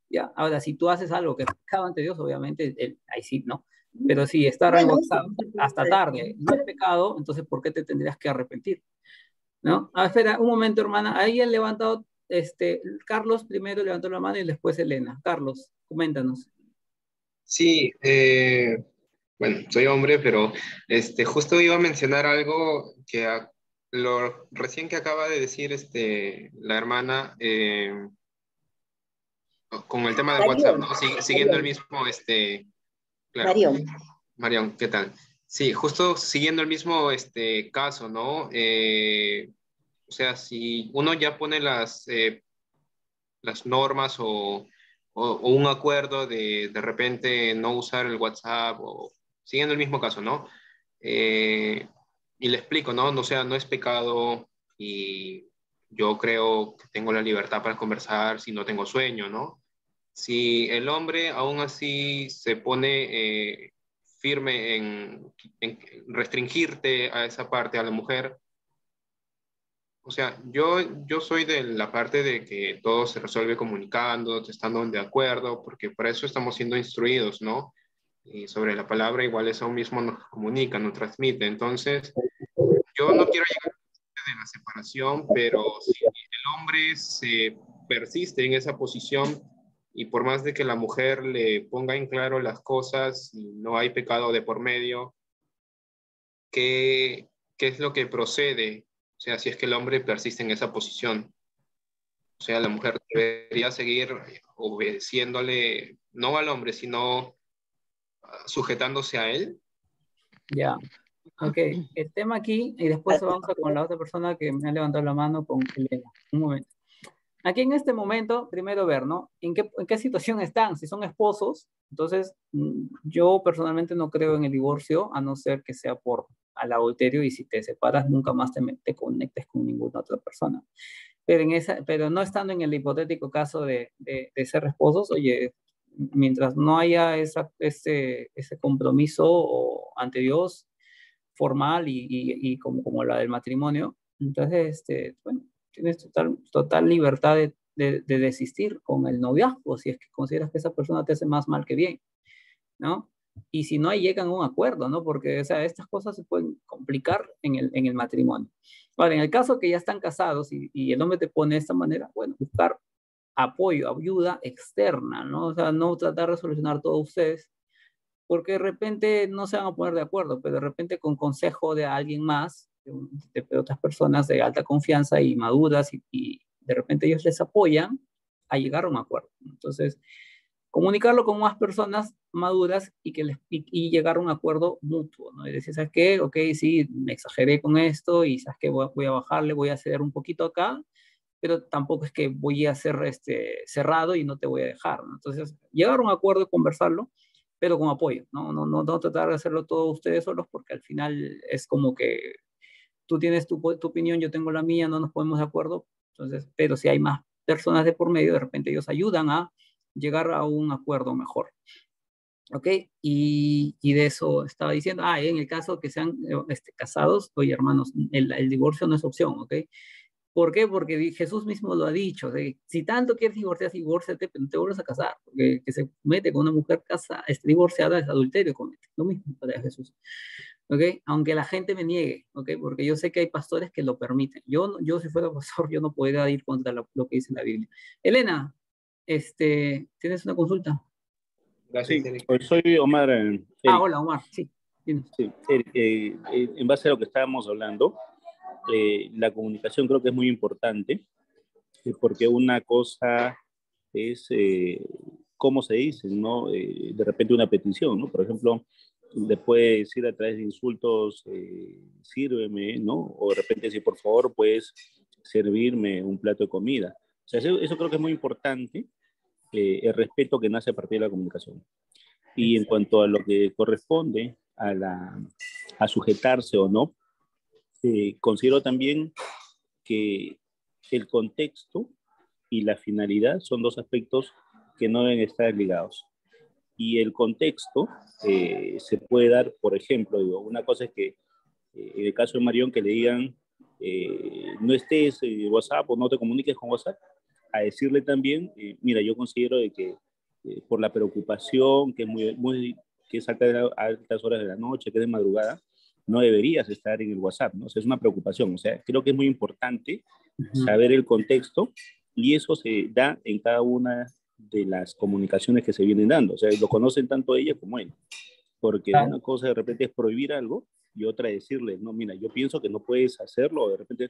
¿Ya? Ahora, si tú haces algo que es pecado ante Dios, obviamente ahí sí, ¿no? Pero si estar hasta tarde no es pecado, entonces ¿por qué te tendrías que arrepentir? ¿No? Espera, un momento, hermana. Ahí han levantado, Carlos primero levantó la mano y después Elena. Carlos, coméntanos. Sí, bueno, soy hombre, pero justo iba a mencionar algo que recién que acaba de decir la hermana con el tema del WhatsApp, ¿no? Siguiendo el mismo, claro. Marión, ¿qué tal? Sí, justo siguiendo el mismo caso, ¿no? O sea, si uno ya pone las normas o un acuerdo de repente no usar el WhatsApp o siguiendo el mismo caso, ¿no? Y le explico, ¿no? O sea, no es pecado y yo creo que tengo la libertad para conversar si no tengo sueño, ¿no? Si el hombre aún así se pone firme en restringirte a esa parte, a la mujer, o sea, yo soy de la parte de que todo se resuelve comunicando, estando de acuerdo, porque para eso estamos siendo instruidos, ¿no? Y sobre la palabra igual eso mismo nos comunica, nos transmite. Entonces, yo no quiero llegar a la separación, pero si el hombre se persiste en esa posición y por más de que la mujer le ponga en claro las cosas y no hay pecado de por medio, ¿qué es lo que procede? O sea, si es que el hombre persiste en esa posición. O sea, la mujer debería seguir obedeciéndole, no al hombre, sino sujetándose a él. Ya, ok. El tema aquí, y después vamos con la otra persona que me ha levantado la mano, con Elena. Un momento. Aquí en este momento, primero ver, ¿no? ¿En qué situación están? Si son esposos, entonces yo personalmente no creo en el divorcio, a no ser que sea por al adulterio, y si te separas nunca más te conectes con ninguna otra persona. Pero no estando en el hipotético caso de ser esposos, oye, mientras no haya ese compromiso ante Dios formal y como la del matrimonio, entonces, bueno, tienes total libertad de desistir con el noviazgo, si es que consideras que esa persona te hace más mal que bien, ¿no? Y si no, llegan a un acuerdo, ¿no? Porque, o sea, estas cosas se pueden complicar en el matrimonio. Ahora, en el caso que ya están casados y el hombre te pone de esta manera, bueno, buscar apoyo, ayuda externa, ¿no? O sea, no tratar de solucionar todo ustedes, porque de repente no se van a poner de acuerdo, pero de repente con consejo de alguien más, de otras personas de alta confianza y maduras, y de repente ellos les apoyan a llegar a un acuerdo. Entonces, comunicarlo con más personas maduras y llegar a un acuerdo mutuo, ¿no? Y decir, ¿sabes qué? Ok, sí, me exageré con esto y ¿sabes qué? Voy a bajarle, voy a ceder un poquito acá, pero tampoco es que voy a ser cerrado y no te voy a dejar, ¿no? Entonces, llegar a un acuerdo y conversarlo, pero con apoyo, ¿no? No tratar de hacerlo todos ustedes solos, porque al final es como que tú tienes tu opinión, yo tengo la mía, no nos ponemos de acuerdo, entonces, pero si hay más personas de por medio, de repente ellos ayudan a llegar a un acuerdo mejor. ¿Ok? Y de eso estaba diciendo, en el caso que sean casados, oye hermanos, el divorcio no es opción, ¿ok? ¿Por qué? Porque Jesús mismo lo ha dicho. O sea, si tanto quieres divorciar, divórciate, pero no te vuelvas a casar. Porque el que se mete con una mujer divorciada es adulterio, comete. Lo mismo para Jesús. ¿Ok? Aunque la gente me niegue, ¿ok? Porque yo sé que hay pastores que lo permiten. Yo si fuera pastor, yo no podría ir contra lo que dice la Biblia. Elena, ¿tienes una consulta? Gracias, Sí, Eric. pues soy Omar. Eric. Hola, Omar, sí. Sí, Eric, en base a lo que estábamos hablando, la comunicación creo que es muy importante, porque una cosa es cómo se dice, ¿no? De repente una petición, ¿no? Por ejemplo, le puede decir a través de insultos, sírveme, ¿no? O de repente decir, por favor, puedes servirme un plato de comida. O sea, eso creo que es muy importante, el respeto que nace a partir de la comunicación. Y en cuanto a lo que corresponde a sujetarse o no, considero también que el contexto y la finalidad son dos aspectos que no deben estar ligados. Y el contexto se puede dar, por ejemplo, digo, una cosa es que en el caso de Marión que le digan no estés en WhatsApp o no te comuniques con WhatsApp, a decirle también, mira, yo considero de que por la preocupación que es que es a altas horas de la noche, que es de madrugada, no deberías estar en el WhatsApp, ¿no? O sea, es una preocupación. O sea, creo que es muy importante saber el contexto y eso se da en cada una de las comunicaciones que se vienen dando. O sea, lo conocen tanto ella como él. Porque una cosa de repente es prohibir algo y otra decirle, no, mira, yo pienso que no puedes hacerlo. De repente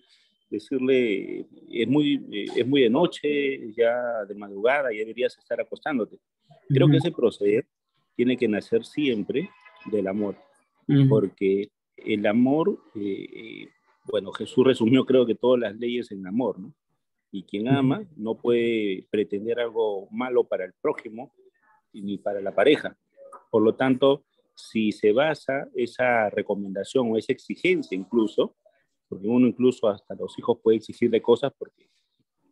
decirle, es muy de noche, ya de madrugada, ya deberías estar acostándote. Creo que ese proceder tiene que nacer siempre del amor, porque el amor, bueno, Jesús resumió creo que todas las leyes en amor, ¿no? Y quien ama no puede pretender algo malo para el prójimo ni para la pareja. Por lo tanto, si se basa esa recomendación o esa exigencia incluso, porque uno incluso hasta los hijos puede exigirle cosas porque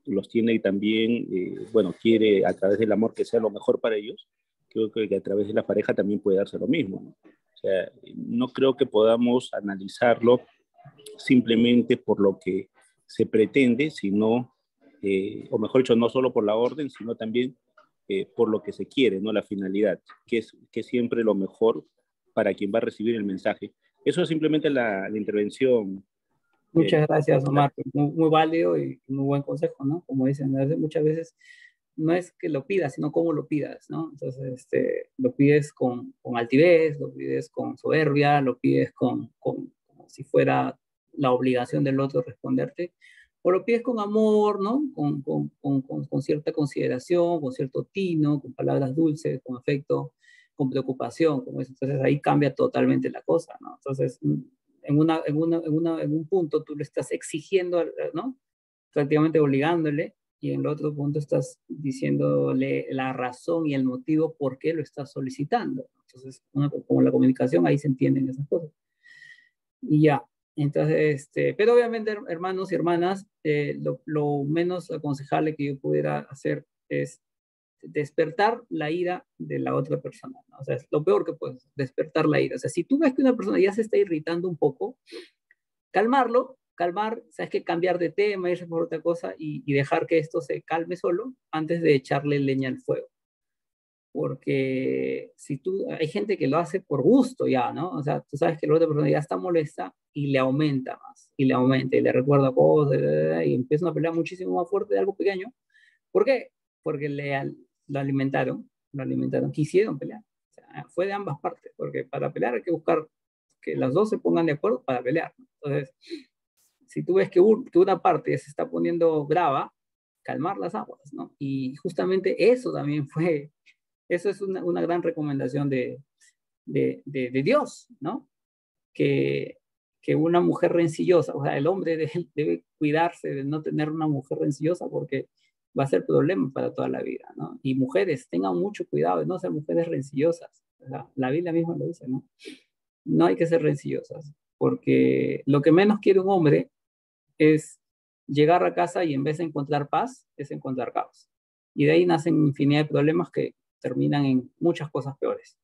los tiene y también, bueno, quiere a través del amor que sea lo mejor para ellos, creo que a través de la pareja también puede darse lo mismo, ¿no? O sea, no creo que podamos analizarlo simplemente por lo que se pretende, sino, o mejor dicho, no solo por la orden, sino también por lo que se quiere, ¿no? La finalidad, que es siempre lo mejor para quien va a recibir el mensaje. Eso es simplemente la intervención. Muchas gracias, Omar. Muy válido y muy buen consejo, ¿no? Como dicen, muchas veces no es que lo pidas, sino cómo lo pidas, ¿no? Entonces, lo pides con altivez, lo pides con soberbia, lo pides como si fuera la obligación del otro responderte, o lo pides con amor, ¿no? Con cierta consideración, con cierto tino, con palabras dulces, con afecto, con preocupación, como eso. Entonces ahí cambia totalmente la cosa, ¿no? Entonces, en un punto tú le estás exigiendo, ¿no? Prácticamente obligándole, y en el otro punto estás diciéndole la razón y el motivo por qué lo estás solicitando. Entonces, como la comunicación, ahí se entienden esas cosas. Y ya, entonces, pero obviamente, hermanos y hermanas, lo menos aconsejable que yo pudiera hacer es despertar la ira de la otra persona, ¿no? O sea, es lo peor que puedes, despertar la ira. O sea, si tú ves que una persona ya se está irritando un poco, calmar, sabes que cambiar de tema, irse por otra cosa y dejar que esto se calme solo antes de echarle leña al fuego. porque si hay gente que lo hace por gusto ya, ¿no? O sea, tú sabes que la otra persona ya está molesta y le aumenta más, y le aumenta, y le recuerda cosas, y empieza una pelea muchísimo más fuerte de algo pequeño. ¿Por qué? Porque lo alimentaron, quisieron pelear. O sea, fue de ambas partes, porque para pelear hay que buscar que las dos se pongan de acuerdo para pelear, ¿no? Entonces, si tú ves que una parte se está poniendo brava, calmar las aguas, ¿no? Y justamente eso también eso es una gran recomendación de Dios, ¿no? Que una mujer rencillosa, o sea, el hombre debe cuidarse de no tener una mujer rencillosa porque va a ser problema para toda la vida, ¿no? Y mujeres, tengan mucho cuidado de no ser mujeres rencillosas. O sea, la Biblia misma lo dice, ¿no? No hay que ser rencillosas, porque lo que menos quiere un hombre es llegar a casa y en vez de encontrar paz, es encontrar caos. Y de ahí nacen infinidad de problemas que terminan en muchas cosas peores.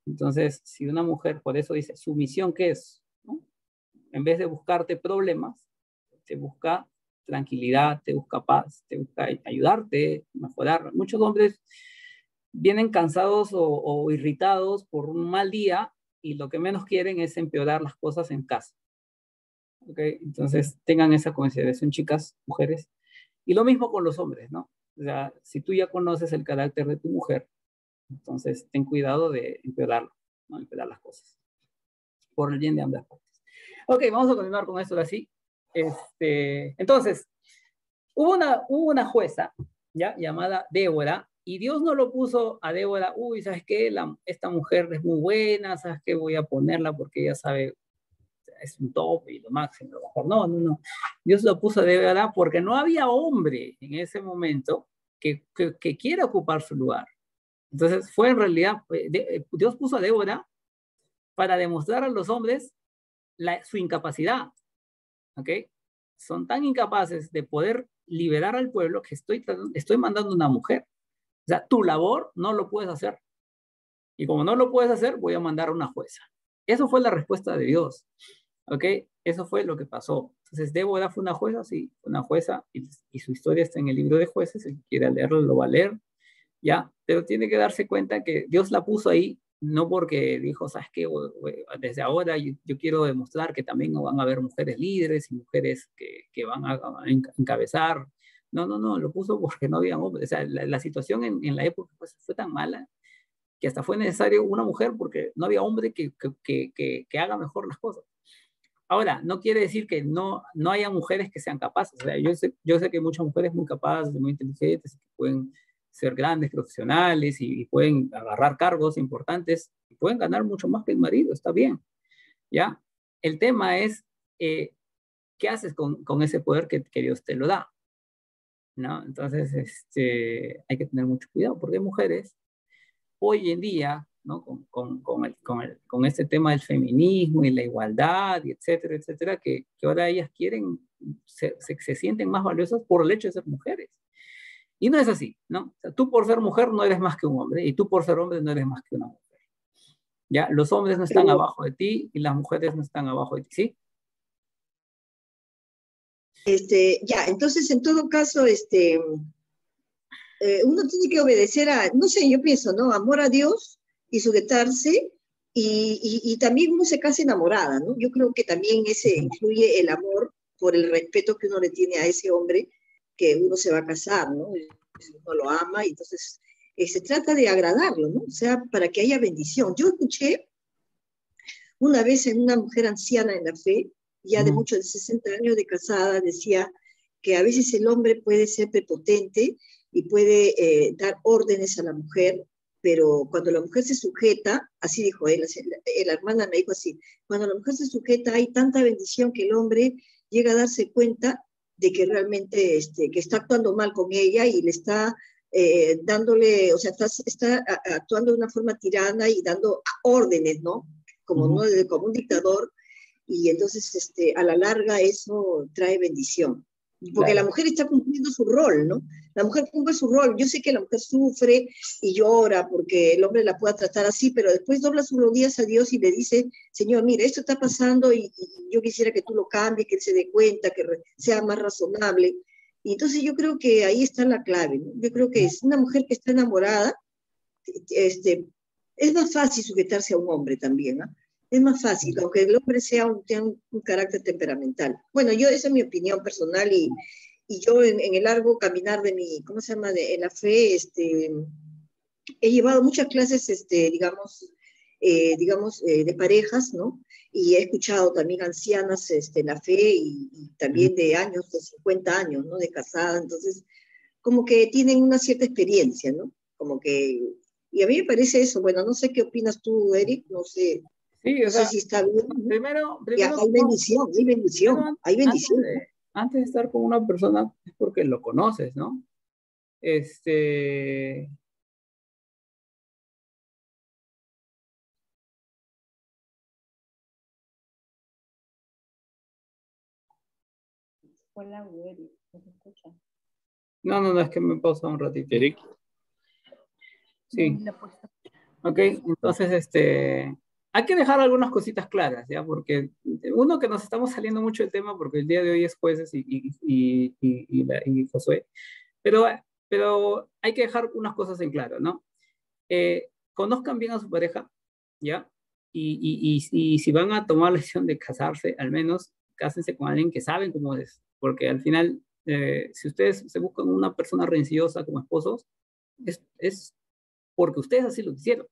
Entonces, si una mujer, por eso dice, su misión, ¿qué es? ¿No? En vez de buscarte problemas, te busca tranquilidad, te busca paz, te busca ayudarte, mejorar. Muchos hombres vienen cansados o irritados por un mal día y lo que menos quieren es empeorar las cosas en casa. ¿Okay? Entonces, tengan esa consideración, chicas, mujeres. Y lo mismo con los hombres, ¿no? O sea, si tú ya conoces el carácter de tu mujer, entonces ten cuidado de empeorarlo, ¿no? Empeorar las cosas. Por el bien de ambas partes. Ok, vamos a continuar con esto así. Entonces, hubo una jueza, ¿ya? Llamada Débora, y Dios no lo puso a Débora, uy, ¿sabes qué? Esta mujer es muy buena, ¿sabes qué? Voy a ponerla porque ella sabe, es un top y lo máximo. Lo mejor. No. Dios lo puso a Débora porque no había hombre en ese momento que quiera ocupar su lugar. Entonces fue en realidad, Dios puso a Débora para demostrar a los hombres su incapacidad. ¿Ok? Son tan incapaces de poder liberar al pueblo que estoy mandando una mujer. O sea, tu labor no lo puedes hacer. Y como no lo puedes hacer, voy a mandar a una jueza. Eso fue la respuesta de Dios. ¿Ok? Eso fue lo que pasó. Entonces, Débora fue una jueza, sí, una jueza, y su historia está en el libro de Jueces. El que quiera leerlo, lo va a leer. ¿Ya? Pero tiene que darse cuenta que Dios la puso ahí, no porque dijo, ¿sabes qué? Desde ahora yo quiero demostrar que también van a haber mujeres líderes y mujeres que van a encabezar. No, lo puso porque no había hombres. O sea, la situación en la época pues, fue tan mala que hasta fue necesario una mujer porque no había hombre que haga mejor las cosas. Ahora, no quiere decir que no haya mujeres que sean capaces. O sea, yo sé que hay muchas mujeres muy capaces, muy inteligentes, que pueden ser grandes profesionales y pueden agarrar cargos importantes y pueden ganar mucho más que el marido, está bien, ¿ya? El tema es, ¿qué haces con ese poder que Dios te lo da? ¿No? Entonces, hay que tener mucho cuidado porque hay mujeres hoy en día, ¿no? Con este tema del feminismo y la igualdad, y etcétera, etcétera, que ahora ellas quieren, se sienten más valiosas por el hecho de ser mujeres. Y no es así, ¿no? O sea, tú por ser mujer no eres más que un hombre, y tú por ser hombre no eres más que una mujer. ¿Ya? Los hombres no están abajo de ti y las mujeres no están abajo de ti, ¿sí? Ya, entonces en todo caso, uno tiene que obedecer no sé, yo pienso, ¿no? Amor a Dios y sujetarse, y también uno se casa enamorada, ¿no? Yo creo que también influye el amor por el respeto que uno le tiene a ese hombre que uno se va a casar, ¿no? Uno lo ama y entonces se trata de agradarlo, ¿no? O sea, para que haya bendición. Yo escuché una vez en una mujer anciana en la fe, ya de muchos de 60 años de casada, decía que a veces el hombre puede ser prepotente y puede dar órdenes a la mujer, pero cuando la mujer se sujeta, así dijo él, la hermana me dijo así, cuando la mujer se sujeta hay tanta bendición que el hombre llega a darse cuenta de que realmente que está actuando mal con ella y le está dándole, o sea, está actuando de una forma tirana y dando órdenes, ¿no? Como un dictador, y entonces a la larga eso trae bendición. Porque claro, la mujer está cumpliendo su rol, ¿no? La mujer cumple su rol. Yo sé que la mujer sufre y llora porque el hombre la pueda tratar así, pero después dobla sus rodillas a Dios y le dice, Señor, mira, esto está pasando y yo quisiera que tú lo cambies, que él se dé cuenta, que sea más razonable. Y entonces yo creo que ahí está la clave, ¿no? Yo creo que es una mujer que está enamorada, es más fácil sujetarse a un hombre también, ¿ah? Es más fácil, aunque el hombre tenga un carácter temperamental. Bueno, esa es mi opinión personal y yo en el largo caminar de mi, ¿cómo se llama?, en la fe, he llevado muchas clases, digamos, de parejas, ¿no? Y he escuchado también ancianas en la fe y también de años, de 50 años, ¿no? De casada, entonces, como que tienen una cierta experiencia, ¿no? Como que, y a mí me parece eso, bueno, no sé qué opinas tú, Eric, no sé, Sí, o no sé sea, si está bien, ¿no? primero, Ya, hay bendición, hay bendición, primero, hay bendición, ¿no? antes de estar con una persona es porque lo conoces, ¿no? Hola, Eric, ¿me escucha? No, es que me pausa un ratito. Eric. Sí. Ok, entonces, hay que dejar algunas cositas claras, ¿ya? Porque uno, que nos estamos saliendo mucho del tema porque el día de hoy es jueves y Josué, pero hay que dejar unas cosas en claro, ¿no? Conozcan bien a su pareja, ¿ya? Y si van a tomar la decisión de casarse, al menos cásense con alguien que saben cómo es, porque al final, si ustedes se buscan una persona rencillosa como esposos, es porque ustedes así lo quisieron,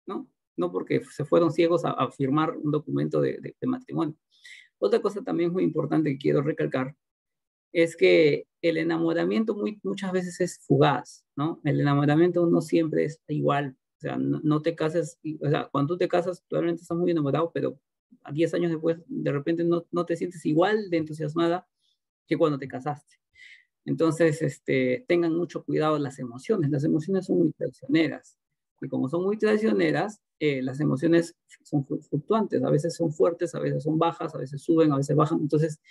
¿no? No porque se fueron ciegos a firmar un documento de matrimonio. Otra cosa también muy importante que quiero recalcar es que el enamoramiento muchas veces es fugaz, ¿no? El enamoramiento no siempre es igual. O sea, no te casas, o sea, cuando tú te casas, probablemente estás muy enamorado, pero a 10 años después, de repente no te sientes igual de entusiasmada que cuando te casaste. Entonces, tengan mucho cuidado las emociones. Las emociones son muy traicioneras. Y como son muy traicioneras, las emociones son fluctuantes. A veces son fuertes, a veces son bajas, a veces suben, a veces bajan. Entonces,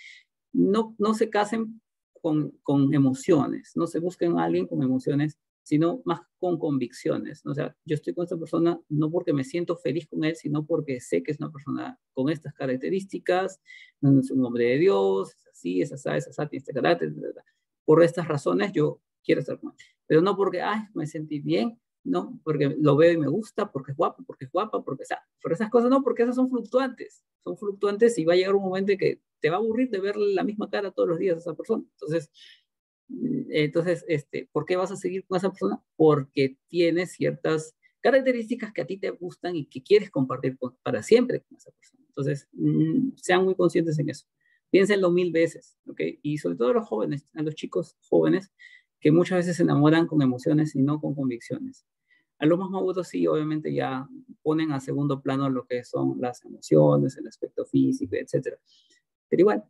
no se casen con emociones. No se busquen a alguien con emociones, sino más con convicciones. O sea, yo estoy con esta persona no porque me siento feliz con él, sino porque sé que es una persona con estas características, es un hombre de Dios, es así, es así, tiene este carácter, etc. Por estas razones yo quiero estar con él. Pero no porque, ay, me sentí bien, no, porque lo veo y me gusta, porque es guapo, porque es guapa, porque, o sea, por esas cosas no, porque esas son fluctuantes y va a llegar un momento en que te va a aburrir de ver la misma cara todos los días a esa persona. Entonces, ¿por qué vas a seguir con esa persona? Porque tiene ciertas características que a ti te gustan y que quieres compartir para siempre con esa persona. Entonces, sean muy conscientes en eso. Piénsenlo 1000 veces, ¿ok? Y sobre todo a los jóvenes, a los chicos jóvenes, que muchas veces se enamoran con emociones y no con convicciones. A los más maduros sí, obviamente ya ponen a segundo plano lo que son las emociones, el aspecto físico, etc. Pero igual,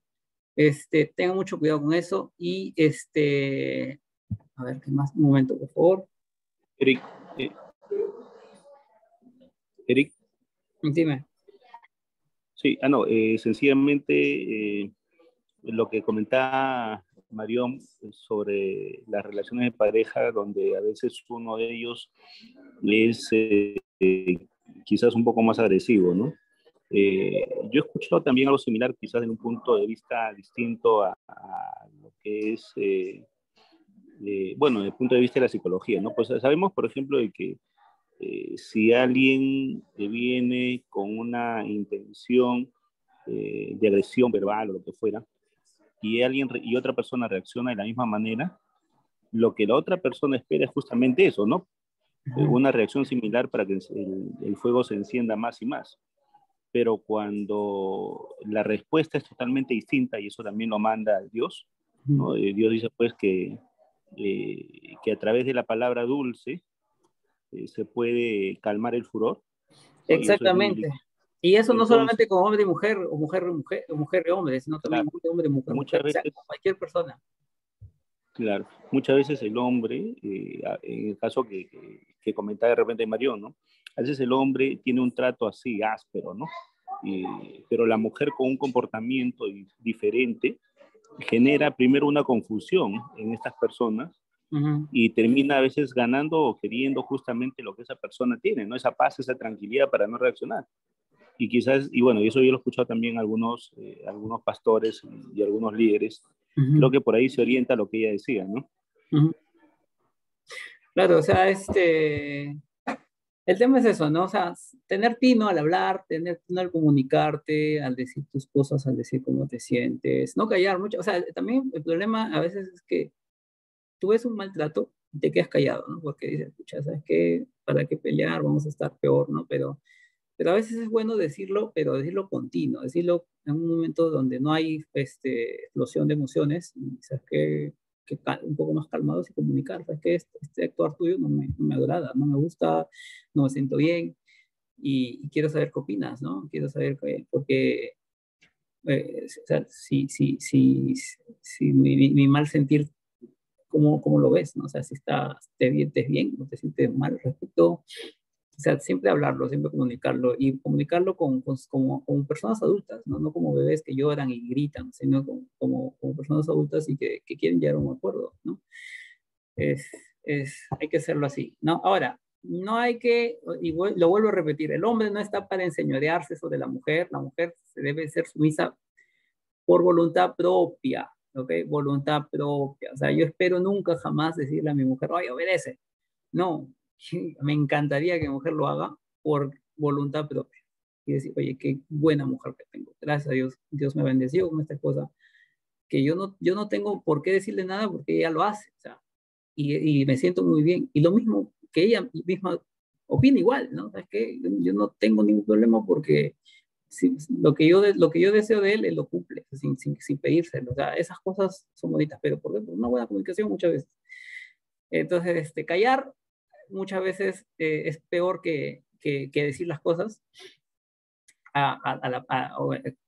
tengan mucho cuidado con eso y a ver, ¿qué más? Un momento, por favor. Eric, Eric. Dime. Sí, sencillamente lo que comentaba Marión sobre las relaciones de pareja, donde a veces uno de ellos es quizás un poco más agresivo, ¿no? Yo he escuchado también algo similar, quizás en un punto de vista distinto a lo que es, bueno, desde el punto de vista de la psicología, ¿no? Pues sabemos, por ejemplo, de que si alguien viene con una intención de agresión verbal o lo que fuera, y otra persona reacciona de la misma manera, lo que la otra persona espera es justamente eso, ¿no? Una reacción similar para que el fuego se encienda más y más. Pero cuando la respuesta es totalmente distinta, y eso también lo manda Dios, ¿no? Dios dice pues que a través de la palabra dulce se puede calmar el furor, ¿no? Exactamente. Y eso no Entonces, solamente con hombre y mujer, o mujer y hombre, sino también claro, hombre y mujer, muchas o sea, veces, con cualquier persona. claro, muchas veces el hombre, en el caso que comentaba de repente Marión, ¿no? A veces el hombre tiene un trato así áspero, ¿no? Pero la mujer con un comportamiento diferente genera primero una confusión en estas personas y termina a veces ganando o queriendo justamente lo que esa persona tiene, ¿no? Esa paz, esa tranquilidad para no reaccionar. Y quizás, y bueno, y eso yo lo he escuchado también algunos pastores y algunos líderes, creo que por ahí se orienta lo que ella decía, ¿no? Claro, o sea, El tema es eso, ¿no? O sea, tener tino al hablar, tener tino al comunicarte, al decir tus cosas, al decir cómo te sientes, no callar mucho. O sea, también el problema a veces es que tú ves un maltrato y te quedas callado, ¿no? Porque dices, escucha, ¿sabes qué? ¿Para qué pelear? Vamos a estar peor, ¿no? Pero a veces es bueno decirlo, pero decirlo continuo, decirlo en un momento donde no hay explosión de emociones, y sabes que un poco más calmados y comunicar, sabes que este actuar tuyo no me agrada, no me gusta, no me siento bien, y quiero saber qué opinas, ¿no? Quiero saber porque o sea, si mi mal sentir, ¿cómo lo ves, no? O sea, si te sientes bien, no te sientes mal respecto. O sea, siempre hablarlo, siempre comunicarlo y comunicarlo como personas adultas, ¿no? No como bebés que lloran y gritan, sino como personas adultas y que quieren llegar a un acuerdo, ¿no? Es, hay que hacerlo así, ¿no? Ahora, no hay que, lo vuelvo a repetir, el hombre no está para enseñorearse sobre la mujer se debe ser sumisa por voluntad propia, ¿ok? Voluntad propia. O sea, yo espero nunca jamás decirle a mi mujer, oye, obedece. No, me encantaría que mi mujer lo haga por voluntad propia. Y decir, oye, qué buena mujer que tengo. Gracias a Dios, Dios me bendeció con esta cosa, que yo no tengo por qué decirle nada porque ella lo hace. O sea, y me siento muy bien. Y lo mismo que ella misma opina igual, ¿no? Es que yo no tengo ningún problema porque lo que yo deseo de él lo cumple, sin pedírselo. O sea, esas cosas son bonitas, pero por una buena comunicación muchas veces. Entonces, callar muchas veces es peor que decir las cosas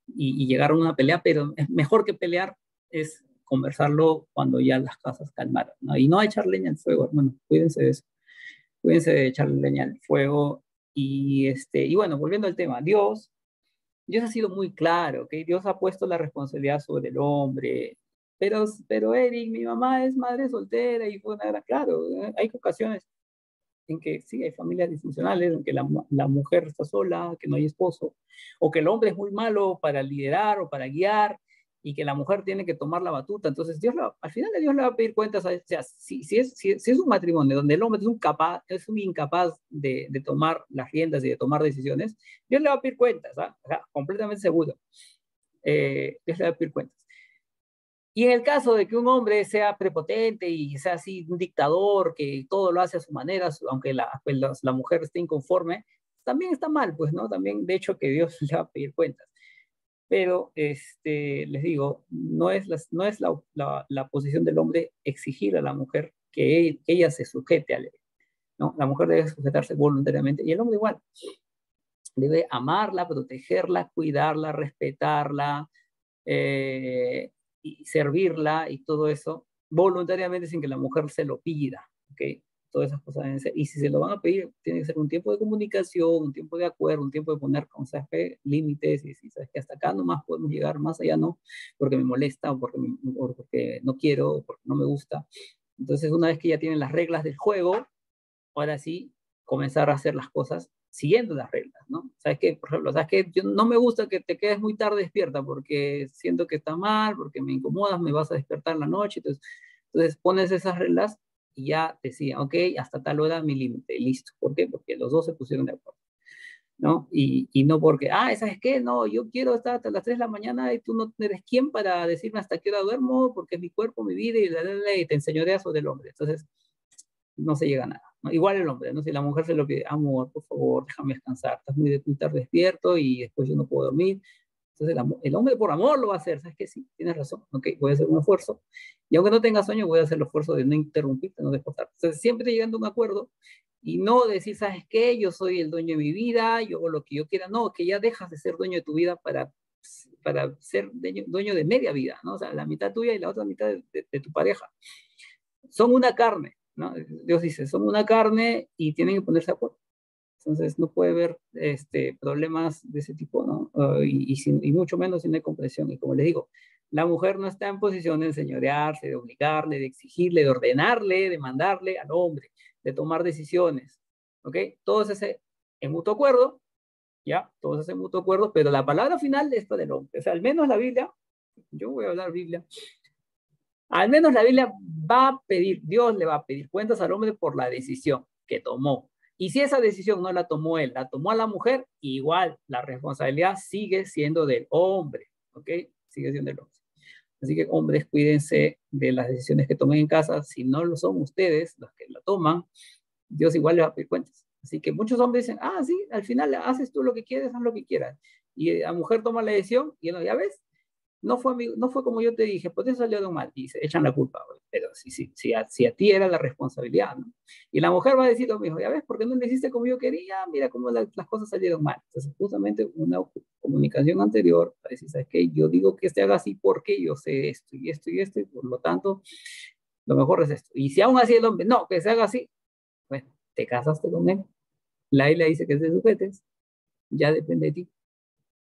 y llegar a una pelea, pero es mejor que pelear es conversarlo cuando ya las cosas calmaron, ¿no? Y no echar leña al fuego, hermano, cuídense de eso, cuídense de echar leña al fuego. Y bueno, volviendo al tema, Dios ha sido muy claro, ¿ok? Dios ha puesto la responsabilidad sobre el hombre, pero Eric, mi mamá es madre soltera y fue una gran, claro, hay ocasiones en que sí, hay familias disfuncionales, en que la mujer está sola, que no hay esposo, o que el hombre es muy malo para liderar o para guiar, y que la mujer tiene que tomar la batuta. Entonces, al final Dios le va a pedir cuentas. O sea, si es un matrimonio donde el hombre es un incapaz de tomar las riendas y de tomar decisiones, Dios le va a pedir cuentas, ¿ah? O sea, completamente seguro. Dios le va a pedir cuentas. Y en el caso de que un hombre sea prepotente y sea así un dictador, que todo lo hace a su manera, aunque la mujer esté inconforme, también está mal, pues, ¿no? También, de hecho, que Dios le va a pedir cuentas. Pero, les digo, no es la posición del hombre exigir a la mujer que ella se sujete a él, ¿no? La mujer debe sujetarse voluntariamente y el hombre igual. Debe amarla, protegerla, cuidarla, respetarla, y servirla y todo eso voluntariamente sin que la mujer se lo pida, ¿ok? Todas esas cosas deben ser. Y si se lo van a pedir, tiene que ser un tiempo de comunicación, un tiempo de acuerdo, un tiempo de poner, límites y si sabes que hasta acá nomás podemos llegar, más allá no, porque me molesta o porque no quiero o porque no me gusta. Entonces, una vez que ya tienen las reglas del juego, ahora sí, comenzar a hacer las cosas siguiendo las reglas, ¿no? ¿Sabes qué? Por ejemplo, ¿sabes qué? Yo no me gusta que te quedes muy tarde despierta porque siento que está mal, porque me incomodas, me vas a despertar en la noche. Entonces pones esas reglas y ya decía, ok, hasta tal hora mi límite, listo. ¿Por qué? Porque los dos se pusieron de acuerdo, ¿no? Y no porque, ¿sabes qué? No, yo quiero estar hasta las 3 de la mañana y tú no eres quien para decirme hasta qué hora duermo, porque es mi cuerpo, mi vida y te enseñoreas sobre el hombre. Entonces, no se llega a nada, ¿no? Igual el hombre, ¿no? Si la mujer se lo pide, amor, por favor, déjame descansar, estás muy tarde despierto y después yo no puedo dormir. Entonces el hombre por amor lo va a hacer, ¿sabes qué? Sí, tienes razón, ok, voy a hacer un esfuerzo. Y aunque no tenga sueño, voy a hacer el esfuerzo de no interrumpirte, no despertarte. Entonces siempre llegando a un acuerdo y no decir, ¿sabes qué? Yo soy el dueño de mi vida, yo hago lo que yo quiera. No, que ya dejas de ser dueño de tu vida para ser dueño de media vida, ¿no? O sea, la mitad tuya y la otra mitad de tu pareja. Son una carne, ¿no? Dios dice, son una carne y tienen que ponerse de acuerdo. Entonces no puede haber problemas de ese tipo, ¿no? Y mucho menos si no hay comprensión. Y como les digo, la mujer no está en posición de enseñorearse, de obligarle, de exigirle, de ordenarle, de mandarle al hombre, de tomar decisiones, ¿ok? Todo ese en mutuo acuerdo, ¿ya? Todo ese en mutuo acuerdo, pero la palabra final es para el hombre. O sea, al menos la Biblia, yo voy a hablar Biblia, al menos la Biblia va a pedir, Dios le va a pedir cuentas al hombre por la decisión que tomó. Y si esa decisión no la tomó él, la tomó a la mujer, igual la responsabilidad sigue siendo del hombre, ¿ok? Sigue siendo del hombre. Así que, hombres, cuídense de las decisiones que tomen en casa. Si no lo son ustedes los que la toman, Dios igual les va a pedir cuentas. Así que muchos hombres dicen, sí, al final haces tú lo que quieres, haz lo que quieras. Y la mujer toma la decisión y no, ya ves, no fue como yo te dije, por eso salió de mal. Y se echan la culpa. Pero si a ti era la responsabilidad, ¿no? Y la mujer va a decir lo mismo, ya ves, ¿por qué no le hiciste como yo quería? Mira cómo las cosas salieron mal. Entonces, justamente una comunicación anterior, para decir, ¿sabes qué? Yo digo que se haga así porque yo sé esto y esto y esto, y por lo tanto, lo mejor es esto. Y si aún así el hombre, no, que se haga así, bueno, te casaste con él, la isla dice que te sujetes, ya depende de ti.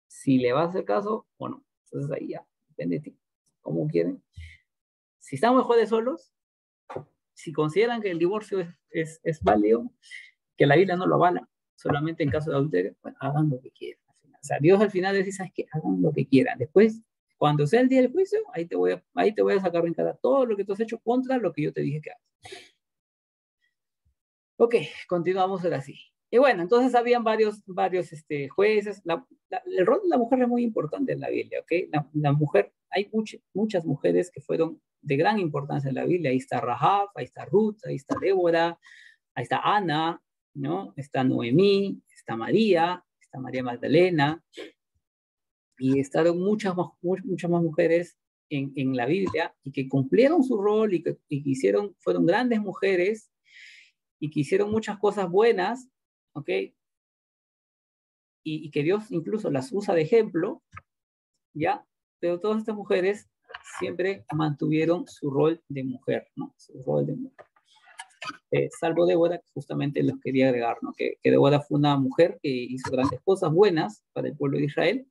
Si le vas a hacer caso o no. Entonces ahí ya, depende de ti. ¿Cómo quieren? Si están mejores solos, si consideran que el divorcio es válido, que la Biblia no lo avala, solamente en caso de adulterio, bueno, hagan lo que quieran. O sea, Dios al final dice, ¿sabes qué? Hagan lo que quieran. Después, cuando sea el día del juicio, ahí te voy a sacar en cara todo lo que tú has hecho contra lo que yo te dije que hagas. Ok, continuamos ahora sí. Y bueno, entonces habían varios jueces. El rol de la mujer es muy importante en la Biblia, ¿ok? La mujer, hay muchas mujeres que fueron de gran importancia en la Biblia. Ahí está Rahab, ahí está Ruth, ahí está Débora, ahí está Ana, ¿no? Está Noemí, está María Magdalena, y estaban muchas más mujeres en la Biblia y que cumplieron su rol y que fueron grandes mujeres y que hicieron muchas cosas buenas, ¿ok? Y que Dios incluso las usa de ejemplo, ¿ya? Pero todas estas mujeres siempre mantuvieron su rol de mujer, ¿no? Su rol de mujer. Salvo Débora, que justamente los quería agregar, ¿no? Que Débora fue una mujer que hizo grandes cosas buenas para el pueblo de Israel,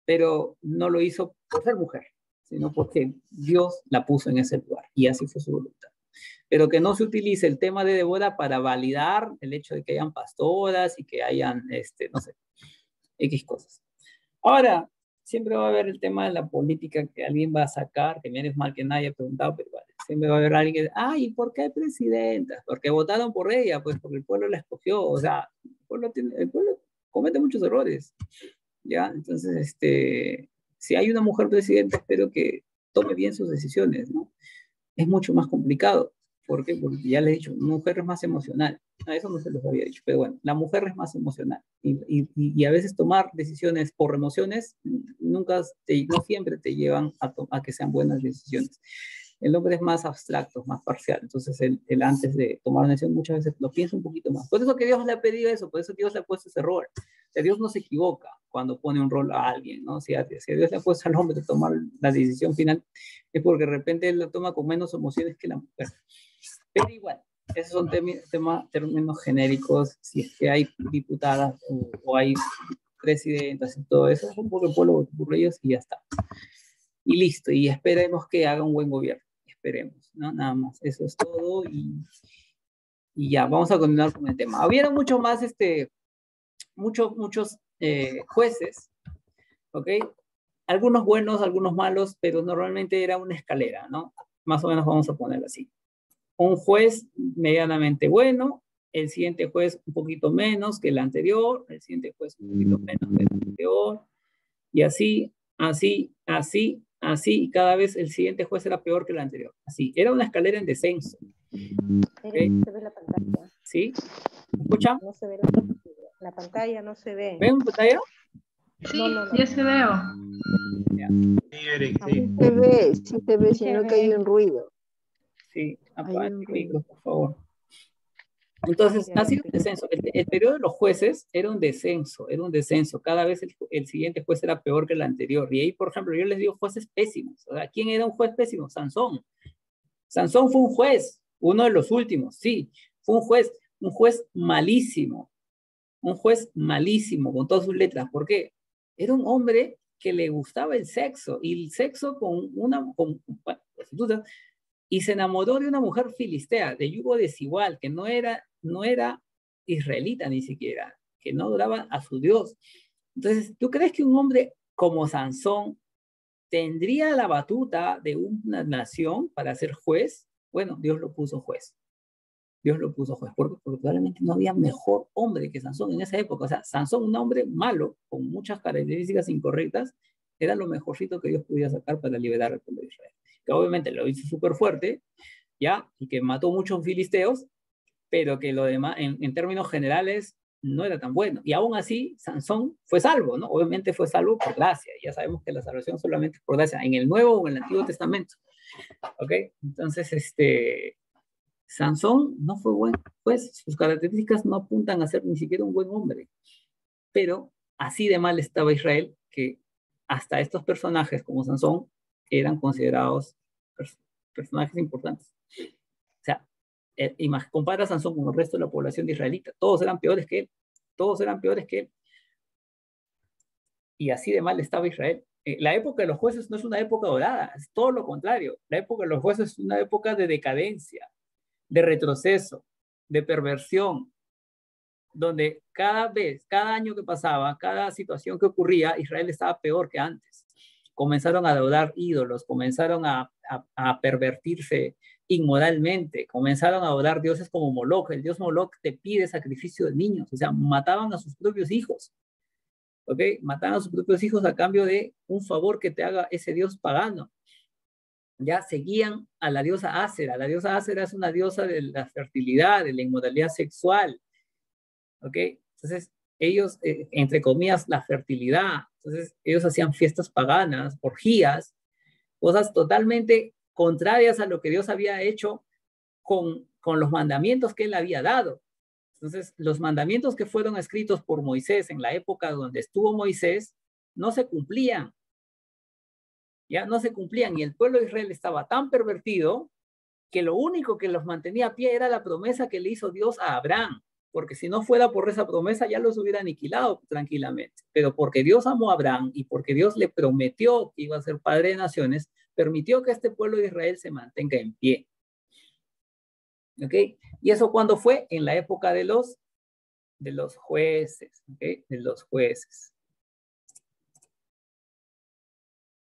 pero no lo hizo por ser mujer, sino porque Dios la puso en ese lugar, y así fue su voluntad. Pero que no se utilice el tema de Débora para validar el hecho de que hayan pastoras y que hayan, no sé, X cosas. Ahora, siempre va a haber el tema de la política que alguien va a sacar, que menos mal que nadie ha preguntado, pero vale, siempre va a haber alguien que, ¿y por qué hay presidentas? Porque votaron por ella, pues porque el pueblo la escogió. O sea, el pueblo comete muchos errores, ¿ya? Entonces, si hay una mujer presidenta, espero que tome bien sus decisiones, ¿no? Es mucho más complicado. ¿Por qué? Porque ya les he dicho, mujer es más emocional. A eso no se los había dicho, pero bueno, la mujer es más emocional. Y a veces tomar decisiones por emociones no siempre te llevan a que sean buenas decisiones. El hombre es más abstracto, más parcial. Entonces, él antes de tomar una decisión muchas veces lo piensa un poquito más. Por eso que Dios le ha pedido eso, por eso Dios le ha puesto ese rol. O sea, Dios no se equivoca cuando pone un rol a alguien, ¿no? Si Dios le ha puesto al hombre de tomar la decisión final, es porque de repente él la toma con menos emociones que la mujer. Pero igual, esos son términos genéricos. Si es que hay diputadas o hay presidentas y todo eso, es un poco el pueblo por ellos y ya está. Y listo, y esperemos que haga un buen gobierno. Esperemos, ¿no? Nada más. Eso es todo y ya, vamos a continuar con el tema. Hubieron mucho más, muchos jueces, ¿ok? Algunos buenos, algunos malos, pero normalmente era una escalera, ¿no? Más o menos vamos a ponerlo así. Un juez medianamente bueno, el siguiente juez un poquito menos que el anterior, el siguiente juez un poquito menos que el anterior, y así, y cada vez el siguiente juez era peor que el anterior. Así, era una escalera en descenso. ¿Okay? No se ve la pantalla. ¿Sí? ¿Me escuchan? No se ve la pantalla, no se ve. ¿Ven pantalla? Sí, ya se veo. Sí, Eric, sí. Sí se ve, sino que hay un ruido. Sí, apaga el micro, por favor. Entonces, ha sido un descenso. El periodo de los jueces era un descenso. Cada vez el siguiente juez era peor que el anterior. Y ahí, por ejemplo, yo les digo jueces pésimos. O sea, ¿quién era un juez pésimo? Sansón. Sansón fue un juez, uno de los últimos, sí. Fue un juez malísimo. Un juez malísimo, con todas sus letras. ¿Por qué? Era un hombre que le gustaba el sexo. Y el sexo con prostituta. Y se enamoró de una mujer filistea, de yugo desigual, que no era israelita ni siquiera, que no adoraba a su Dios. Entonces, ¿tú crees que un hombre como Sansón tendría la batuta de una nación para ser juez? Bueno, Dios lo puso juez. Dios lo puso juez, porque probablemente no había mejor hombre que Sansón en esa época. O sea, Sansón, un hombre malo, con muchas características incorrectas, era lo mejorcito que Dios podía sacar para liberar al pueblo de Israel. Que obviamente lo hizo súper fuerte, ¿ya? Y que mató muchos filisteos, pero que lo demás, en términos generales, no era tan bueno. Y aún así, Sansón fue salvo, ¿no? Obviamente fue salvo por gracia. Ya sabemos que la salvación solamente es por gracia, en el Nuevo o en el Antiguo Testamento. ¿Ok? Entonces, Sansón no fue buen juez, sus características no apuntan a ser ni siquiera un buen hombre, pero así de mal estaba Israel que hasta estos personajes como Sansón eran considerados personajes importantes. O sea, compara a Sansón con el resto de la población de israelita, todos eran peores que él, todos eran peores que él. Y así de mal estaba Israel. La época de los jueces no es una época dorada, es todo lo contrario. La época de los jueces es una época de decadencia, de retroceso, de perversión, donde cada vez, cada año que pasaba, cada situación que ocurría, Israel estaba peor que antes. Comenzaron a adorar ídolos, comenzaron a pervertirse inmoralmente, comenzaron a adorar dioses como Moloch. El dios Moloch te pide sacrificio de niños, o sea, mataban a sus propios hijos, ¿ok? Mataban a sus propios hijos a cambio de un favor que te haga ese dios pagano. Ya seguían a la diosa Ácera. La diosa Ácera es una diosa de la fertilidad, de la inmoralidad sexual. ¿Ok? Entonces, ellos, entre comillas, la fertilidad. Entonces, ellos hacían fiestas paganas, orgías, cosas totalmente contrarias a lo que Dios había hecho con los mandamientos que él había dado. Entonces, los mandamientos que fueron escritos por Moisés en la época donde estuvo Moisés no se cumplían. Ya no se cumplían y el pueblo de Israel estaba tan pervertido que lo único que los mantenía a pie era la promesa que le hizo Dios a Abraham, porque si no fuera por esa promesa ya los hubiera aniquilado tranquilamente, pero porque Dios amó a Abraham y porque Dios le prometió que iba a ser padre de naciones, permitió que este pueblo de Israel se mantenga en pie. ¿Ok? ¿Y eso cuándo fue? En la época de los jueces, ¿ok? De los jueces.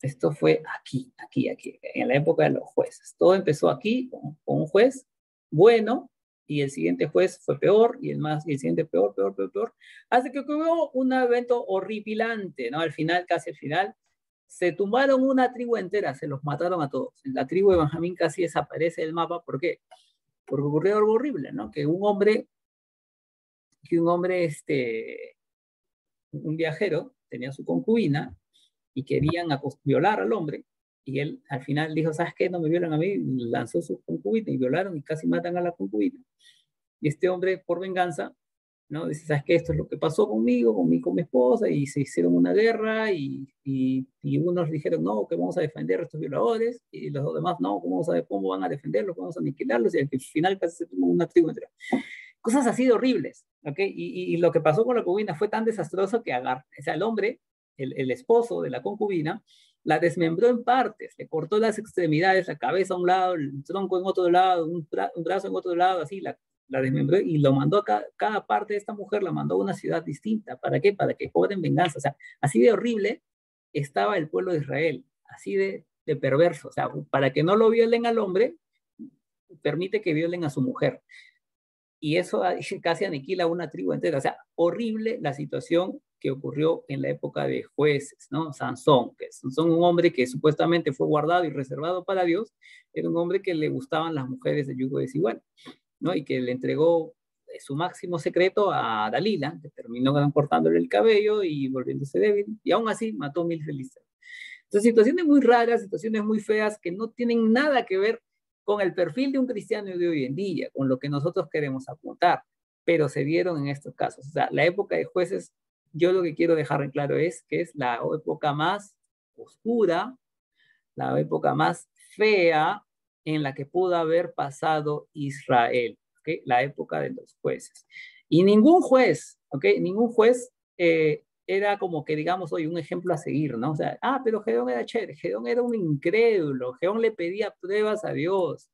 Esto fue aquí, en la época de los jueces. Todo empezó aquí con un juez bueno y el siguiente juez fue peor y el siguiente peor. Hasta que ocurrió un evento horripilante, ¿no? Al final, casi al final, se tumbaron una tribu entera, se los mataron a todos. La tribu de Benjamín casi desaparece del mapa. ¿Por qué? Porque ocurrió algo horrible, ¿no? Que un viajero tenía su concubina y querían violar al hombre, y él al final dijo, ¿sabes qué? No me violan a mí, lanzó su concubina y violaron y casi matan a la concubina. Y este hombre, por venganza, ¿no? Dice, ¿sabes qué? Esto es lo que pasó conmigo, con mi esposa, y se hicieron una guerra, y unos dijeron, no, que vamos a defender a estos violadores, y los demás, no, ¿cómo van a defenderlos? Vamos a aniquilarlos, y al final casi se tomó una tribu entera. Cosas así de horribles, ¿ok? Y lo que pasó con la concubina fue tan desastroso que el hombre, el esposo de la concubina, la desmembró en partes, le cortó las extremidades, la cabeza a un lado, el tronco en otro lado, un brazo en otro lado, así, la desmembró y lo mandó a cada parte de esta mujer, la mandó a una ciudad distinta. ¿Para qué? Para que cobren venganza. O sea, así de horrible estaba el pueblo de Israel, así de perverso. O sea, para que no lo violen al hombre, permite que violen a su mujer. Y eso casi aniquila una tribu entera. O sea, horrible la situación que ocurrió en la época de jueces, ¿no? Sansón, un hombre que supuestamente fue guardado y reservado para Dios, era un hombre que le gustaban las mujeres de yugo desigual, ¿no? Y que le entregó su máximo secreto a Dalila, que terminó cortándole el cabello y volviéndose débil, y aún así mató 1000 filisteos. Entonces, situaciones muy raras, situaciones muy feas que no tienen nada que ver con el perfil de un cristiano de hoy en día, con lo que nosotros queremos apuntar, pero se dieron en estos casos. O sea, la época de jueces, yo lo que quiero dejar en claro es que es la época más oscura, la época más fea en la que pudo haber pasado Israel, ¿okay? La época de los jueces. Y ningún juez, ¿okay? Ningún juez era como que, digamos, hoy un ejemplo a seguir, ¿no? O sea, pero Gedeón era chévere, Gedeón era un incrédulo, Gedeón le pedía pruebas a Dios.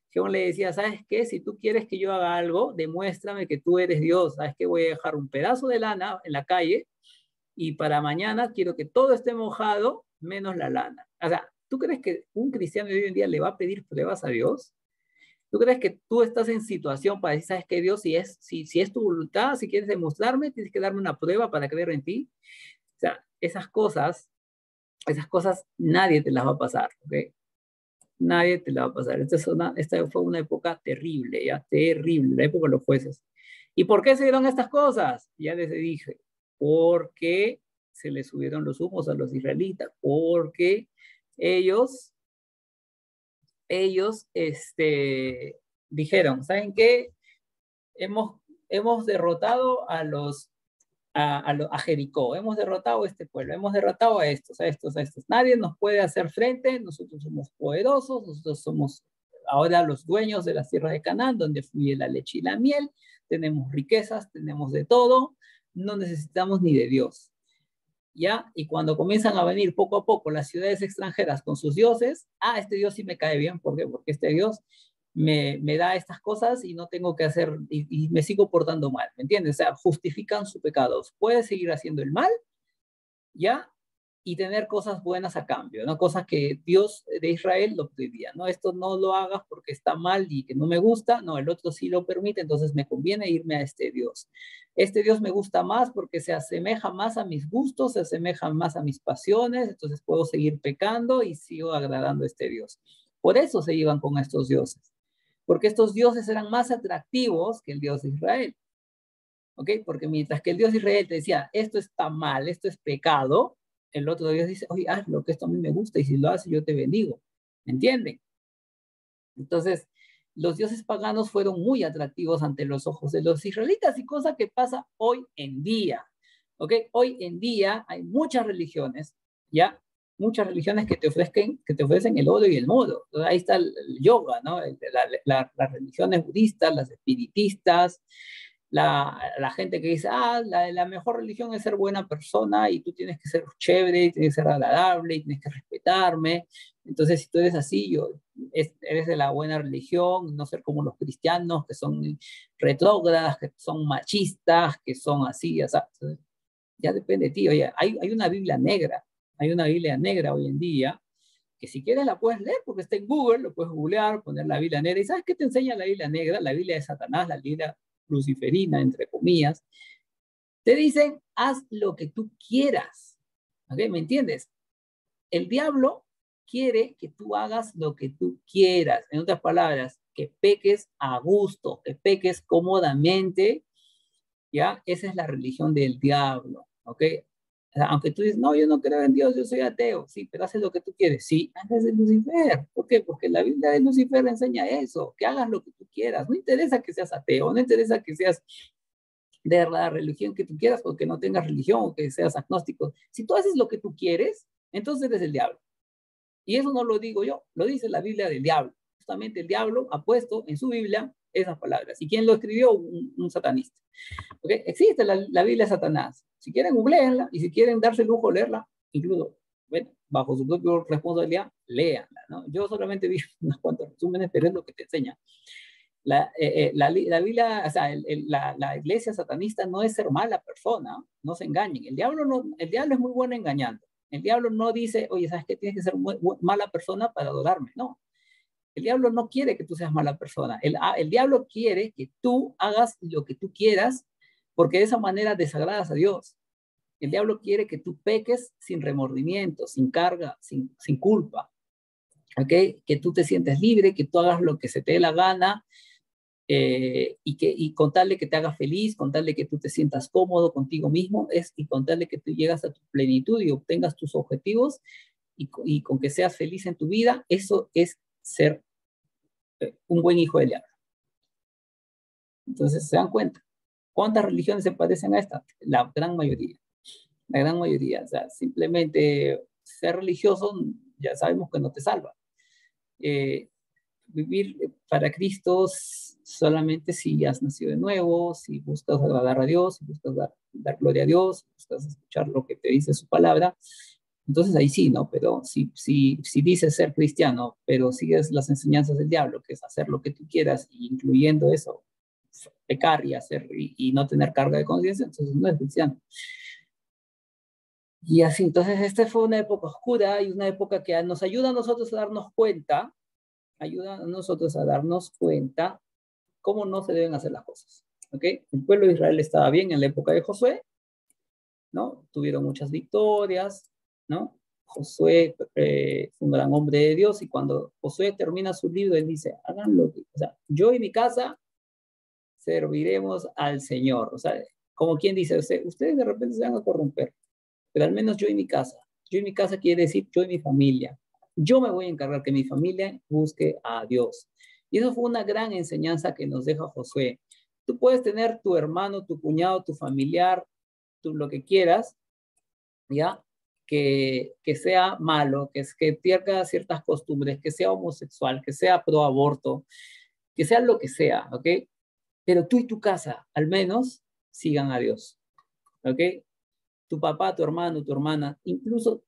Gedeón le decía, ¿sabes qué? Si tú quieres que yo haga algo, demuéstrame que tú eres Dios. ¿Sabes qué? Voy a dejar un pedazo de lana en la calle y para mañana quiero que todo esté mojado, menos la lana. O sea, ¿tú crees que un cristiano de hoy en día le va a pedir pruebas a Dios? ¿Tú crees que tú estás en situación para decir, sabes qué, Dios, si es tu voluntad, si quieres demostrarme, tienes que darme una prueba para creer en ti? O sea, esas cosas nadie te las va a pasar, ¿ok? Nadie te la va a pasar. Esta fue una época terrible, ya, terrible, la época de los jueces. ¿Y por qué se dieron estas cosas? Ya les dije, porque se les subieron los humos a los israelitas, porque ellos dijeron, ¿saben qué? Hemos derrotado a Jericó, hemos derrotado a este pueblo, hemos derrotado a estos. Nadie nos puede hacer frente, nosotros somos poderosos, nosotros somos ahora los dueños de las tierras de Canaán, donde fluye la leche y la miel, tenemos riquezas, tenemos de todo, no necesitamos ni de Dios. ¿Ya? Y cuando comienzan a venir poco a poco las ciudades extranjeras con sus dioses, este Dios sí me cae bien, ¿por qué? Porque este Dios me da estas cosas y no tengo que hacer, y me sigo portando mal, ¿me entiendes? O sea, justifican sus pecados. Puede seguir haciendo el mal, ¿ya? Y tener cosas buenas a cambio, ¿no? Cosas que Dios de Israel lo prohibía, ¿no? Esto no lo hagas porque está mal y que no me gusta, no, el otro sí lo permite, entonces me conviene irme a este Dios. Este Dios me gusta más porque se asemeja más a mis gustos, se asemeja más a mis pasiones, entonces puedo seguir pecando y sigo agradando a este Dios. Por eso se iban con estos dioses, porque estos dioses eran más atractivos que el Dios de Israel. ¿Ok? Porque mientras que el Dios de Israel te decía, esto está mal, esto es pecado, el otro Dios dice, oye, haz lo que esto a mí me gusta y si lo haces yo te bendigo. ¿Me entienden? Entonces, los dioses paganos fueron muy atractivos ante los ojos de los israelitas y cosa que pasa hoy en día. ¿Ok? Hoy en día hay muchas religiones, ¿ya? Muchas religiones que te ofrecen el oro y el moro. Entonces, ahí está el yoga, ¿no? Las religiones budistas, las espiritistas, la gente que dice, la mejor religión es ser buena persona y tú tienes que ser chévere, y tienes que ser agradable, y tienes que respetarme. Entonces, si tú eres así, eres de la buena religión, no ser como los cristianos que son retrógradas, que son machistas, que son así, o sea, ya depende de ti. Oye, hay una Biblia negra hoy en día, que si quieres la puedes leer porque está en Google, lo puedes googlear, poner la Biblia negra. ¿Y sabes qué te enseña la Biblia negra? La Biblia de Satanás, la Biblia luciferina, entre comillas. Te dicen, haz lo que tú quieras. ¿Ok? ¿Me entiendes? El diablo quiere que tú hagas lo que tú quieras. En otras palabras, que peques a gusto, que peques cómodamente. ¿Ya? Esa es la religión del diablo. ¿Ok? O sea, aunque tú dices, no, yo no creo en Dios, yo soy ateo. Sí, pero haces lo que tú quieres. Sí, haces de Lucifer. ¿Por qué? Porque la Biblia de Lucifer enseña eso, que hagas lo que tú quieras. No interesa que seas ateo, no interesa que seas de la religión que tú quieras, o que no tengas religión, o que seas agnóstico. Si tú haces lo que tú quieres, entonces eres el diablo. Y eso no lo digo yo, lo dice la Biblia del diablo. Justamente el diablo ha puesto en su Biblia esas palabras. ¿Y quién lo escribió? Un satanista. ¿Okay? Existe la Biblia de Satanás. Si quieren, googleenla, y si quieren darse el lujo de leerla, incluso, bueno, bajo su propia responsabilidad, léanla, ¿no? Yo solamente vi unos cuantos resúmenes, pero es lo que te enseña. La Biblia, o sea, la iglesia satanista no es ser mala persona, no se engañen. El diablo es muy bueno engañando. El diablo no dice, oye, ¿sabes qué? Tienes que ser mala persona para adorarme. No. El diablo no quiere que tú seas mala persona. El diablo quiere que tú hagas lo que tú quieras, porque de esa manera desagradas a Dios. El diablo quiere que tú peques sin remordimiento, sin carga, sin culpa. ¿Okay? Que tú te sientes libre, que tú hagas lo que se te dé la gana, y contarle que te haga feliz, contarle que tú te sientas cómodo contigo mismo, y contarle que tú llegas a tu plenitud y obtengas tus objetivos, y con que seas feliz en tu vida. Eso es ser un buen hijo del diablo. Entonces, ¿se dan cuenta? ¿Cuántas religiones se parecen a esta? La gran mayoría. La gran mayoría. O sea, simplemente ser religioso ya sabemos que no te salva. Vivir para Cristo solamente si has nacido de nuevo, si buscas agradar a Dios, si buscas dar gloria a Dios, si buscas escuchar lo que te dice su palabra. Entonces ahí sí, ¿no? Pero si dices ser cristiano, pero sigues las enseñanzas del diablo, que es hacer lo que tú quieras, incluyendo eso, pecar y no tener carga de conciencia, entonces no es cristiano. Y así, entonces esta fue una época oscura y una época que nos ayuda a nosotros a darnos cuenta ayuda a nosotros a darnos cuenta cómo no se deben hacer las cosas. ¿Ok? El pueblo de Israel estaba bien en la época de Josué, ¿no? Tuvieron muchas victorias, ¿no? Josué fue un gran hombre de Dios, y cuando Josué termina su libro, él dice, hagan lo que, o sea, yo y mi casa serviremos al Señor. O sea, como quien dice, ustedes de repente se van a corromper, pero al menos yo y mi casa. Yo y mi casa quiere decir yo y mi familia. Yo me voy a encargar que mi familia busque a Dios. Y eso fue una gran enseñanza que nos deja Josué. Tú puedes tener tu hermano, tu cuñado, tu familiar, tú lo que quieras, ¿ya? Que sea malo, que tenga ciertas costumbres, que sea homosexual, que sea pro aborto, que sea lo que sea, ¿ok? Pero tú y tu casa, al menos, sigan a Dios, ¿ok? Tu papá, tu hermano, tu hermana, incluso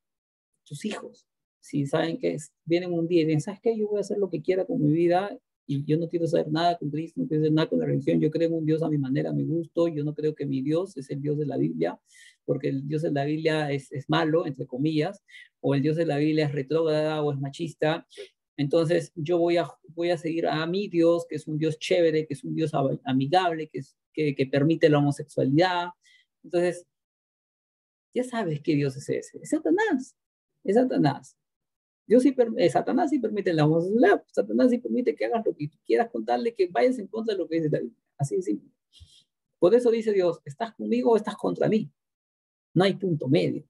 tus hijos, si saben que vienen un día y dicen, ¿sabes qué? Yo voy a hacer lo que quiera con mi vida y yo no quiero saber nada con Cristo, no quiero saber nada con la religión, yo creo en un Dios a mi manera, a mi gusto, yo no creo que mi Dios es el Dios de la Biblia, porque el Dios de la Biblia es malo, entre comillas, o el Dios de la Biblia es retrógrada o es machista. Entonces yo voy a seguir a mi Dios, que es un Dios chévere, que es un Dios amigable, que permite la homosexualidad. Entonces, ya sabes qué Dios es ese. Es Satanás. Es Satanás. Satanás sí permite la homosexualidad. Satanás sí permite que hagas lo que tú quieras, contarle que vayas en contra de lo que dice la Biblia. Así de simple. Por eso dice Dios, ¿estás conmigo o estás contra mí? No hay punto medio.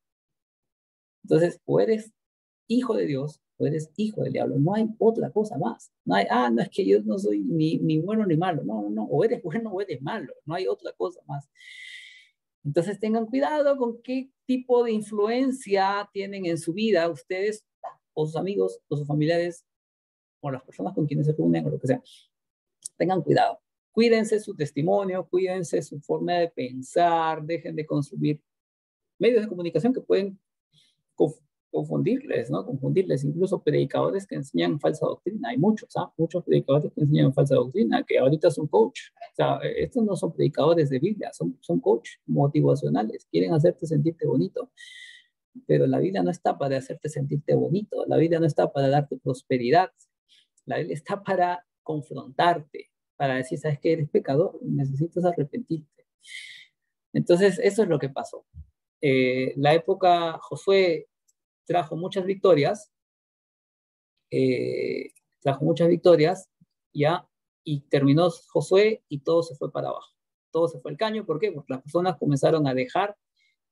Entonces, o eres hijo de Dios o eres hijo del diablo. No hay otra cosa más. No hay, no es que yo no soy ni bueno ni malo. No, no, no. O eres bueno o eres malo. No hay otra cosa más. Entonces tengan cuidado con qué tipo de influencia tienen en su vida ustedes o sus amigos o sus familiares o las personas con quienes se reúnen o lo que sea. Tengan cuidado. Cuídense su testimonio, cuídense su forma de pensar, dejen de consumir medios de comunicación que pueden confundirles, ¿no? Confundirles, incluso predicadores que enseñan falsa doctrina. Hay muchos, muchos predicadores que enseñan falsa doctrina, que ahorita son coach. O sea, estos no son predicadores de Biblia, son coach motivacionales. Quieren hacerte sentirte bonito. Pero la Biblia no está para hacerte sentirte bonito. La Biblia no está para darte prosperidad. La Biblia está para confrontarte, para decir, ¿sabes qué? Eres pecador, necesitas arrepentirte. Entonces, eso es lo que pasó. La época Josué trajo muchas victorias, ya, y terminó Josué y todo se fue para abajo. Todo se fue al caño. ¿Por qué? Porque las personas comenzaron a dejar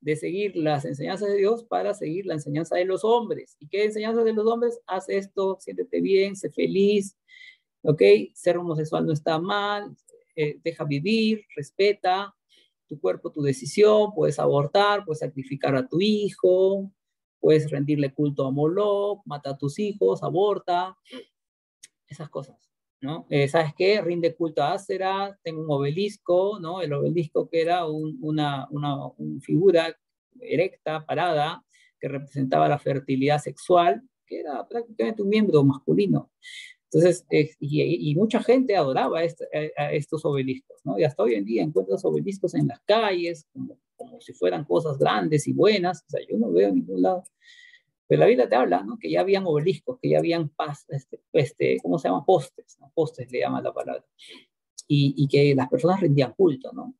de seguir las enseñanzas de Dios para seguir la enseñanza de los hombres. ¿Y qué enseñanza de los hombres? Haz esto, siéntete bien, sé feliz, ¿ok? Ser homosexual no está mal, deja vivir, respeta tu cuerpo, tu decisión, puedes abortar, puedes sacrificar a tu hijo, puedes rendirle culto a Moloch, mata a tus hijos, aborta, esas cosas, ¿no? ¿Sabes qué? Rinde culto a Asera, tengo un obelisco, ¿no? El obelisco que era una figura erecta, parada, que representaba la fertilidad sexual, que era prácticamente un miembro masculino. Entonces, y mucha gente adoraba a estos obeliscos, ¿no? Y hasta hoy en día encuentras obeliscos en las calles, como si fueran cosas grandes y buenas. O sea, yo no veo en ningún lado. Pero la Biblia te habla, ¿no? Que ya habían obeliscos, que ya habían ¿cómo se llama? Postes, ¿no? Postes le llama la palabra. Y que las personas rendían culto, ¿no?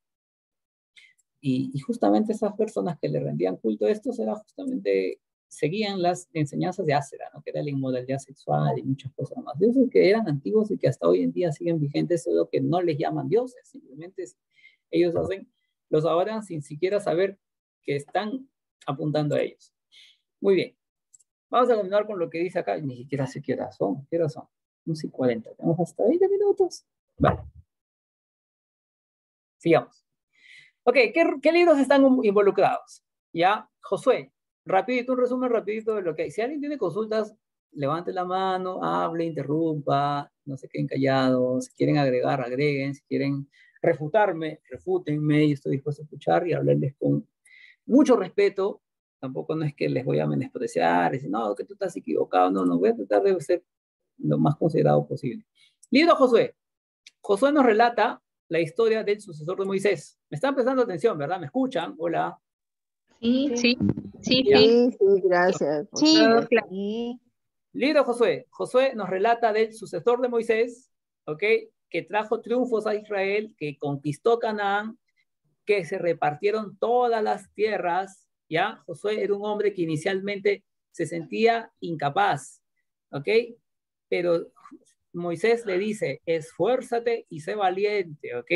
Y justamente esas personas que le rendían culto a estos eran justamente, seguían las enseñanzas de Asera, ¿no? Que era la inmoralidad sexual y muchas cosas más. Dioses que eran antiguos y que hasta hoy en día siguen vigentes, solo que no les llaman dioses, simplemente ellos los adoran sin siquiera saber que están apuntando a ellos. Muy bien. Vamos a continuar con lo que dice acá. Ni siquiera sé qué horas son. ¿Qué horas son? 11:40. Tenemos hasta 20 minutos. Vale. Sigamos. Ok, ¿qué libros están involucrados? Ya, Josué, rapidito, un resumen rapidito de lo que hay. Si alguien tiene consultas, levante la mano, hable, interrumpa, no se queden callados. Si quieren agregar, agreguen. Si quieren refutarme, refútenme. Yo estoy dispuesto a escuchar y hablarles con mucho respeto. Tampoco no es que les voy a menospreciar, decir, no, que tú estás equivocado. No, voy a tratar de ser lo más considerado posible. Libro Josué. Josué nos relata la historia del sucesor de Moisés. Me están prestando atención, ¿verdad? ¿Me escuchan? Hola. Sí, Sí, Ya. Sí, gracias. Sí, Claro. claro. Sí. Libro de Josué. Josué nos relata del sucesor de Moisés, ¿ok? Que trajo triunfos a Israel, que conquistó Canaán, que se repartieron todas las tierras, ¿ya? Josué era un hombre que inicialmente se sentía incapaz, ¿ok? Pero Moisés le dice, esfuérzate y sé valiente, ¿ok?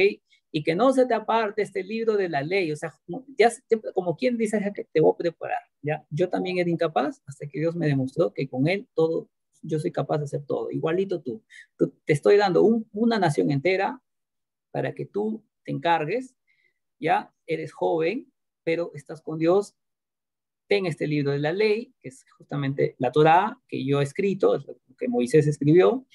Y que no se te aparte este libro de la ley, o sea, ya como quien dice que te voy a preparar, ¿ya? Yo también era incapaz hasta que Dios me demostró que con él todo, yo soy capaz de hacer todo, igualito tú. Te estoy dando una nación entera para que tú te encargues, ya eres joven, pero estás con Dios, ten este libro de la ley, que es justamente la Torá, que yo he escrito, es lo que Moisés escribió,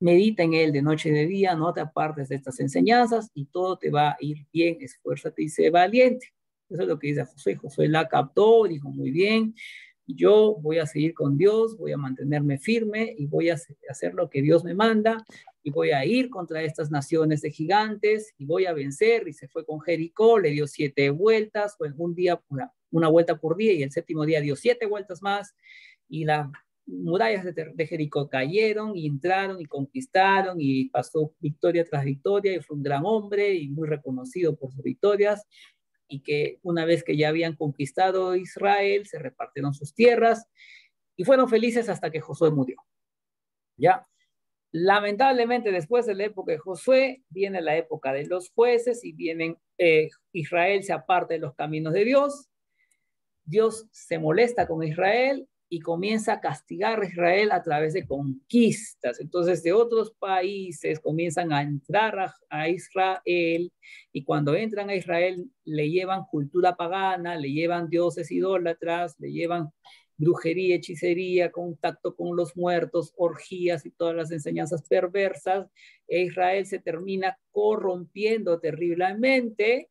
medita en él de noche y de día, no te apartes de estas enseñanzas y todo te va a ir bien, esfuérzate y sé valiente. Eso es lo que dice Josué. Josué la captó, dijo muy bien, yo voy a seguir con Dios, voy a mantenerme firme y voy a hacer lo que Dios me manda y voy a ir contra estas naciones de gigantes y voy a vencer. Y se fue con Jericó, le dio 7 vueltas, pues un día, una vuelta por día, y el 7º día dio 7 vueltas más y las murallas de Jericó cayeron y entraron y conquistaron y pasó victoria tras victoria y fue un gran hombre y muy reconocido por sus victorias, y que una vez que ya habían conquistado Israel, se repartieron sus tierras y fueron felices hasta que Josué murió. ¿Ya? Lamentablemente, después de la época de Josué, viene la época de los jueces y Israel se aparta de los caminos de Dios. Dios se molesta con Israel y comienza a castigar a Israel a través de conquistas. Entonces, de otros países comienzan a entrar a Israel, y cuando entran a Israel le llevan cultura pagana, le llevan dioses idólatras, le llevan brujería, hechicería, contacto con los muertos, orgías y todas las enseñanzas perversas. E Israel se termina corrompiendo terriblemente,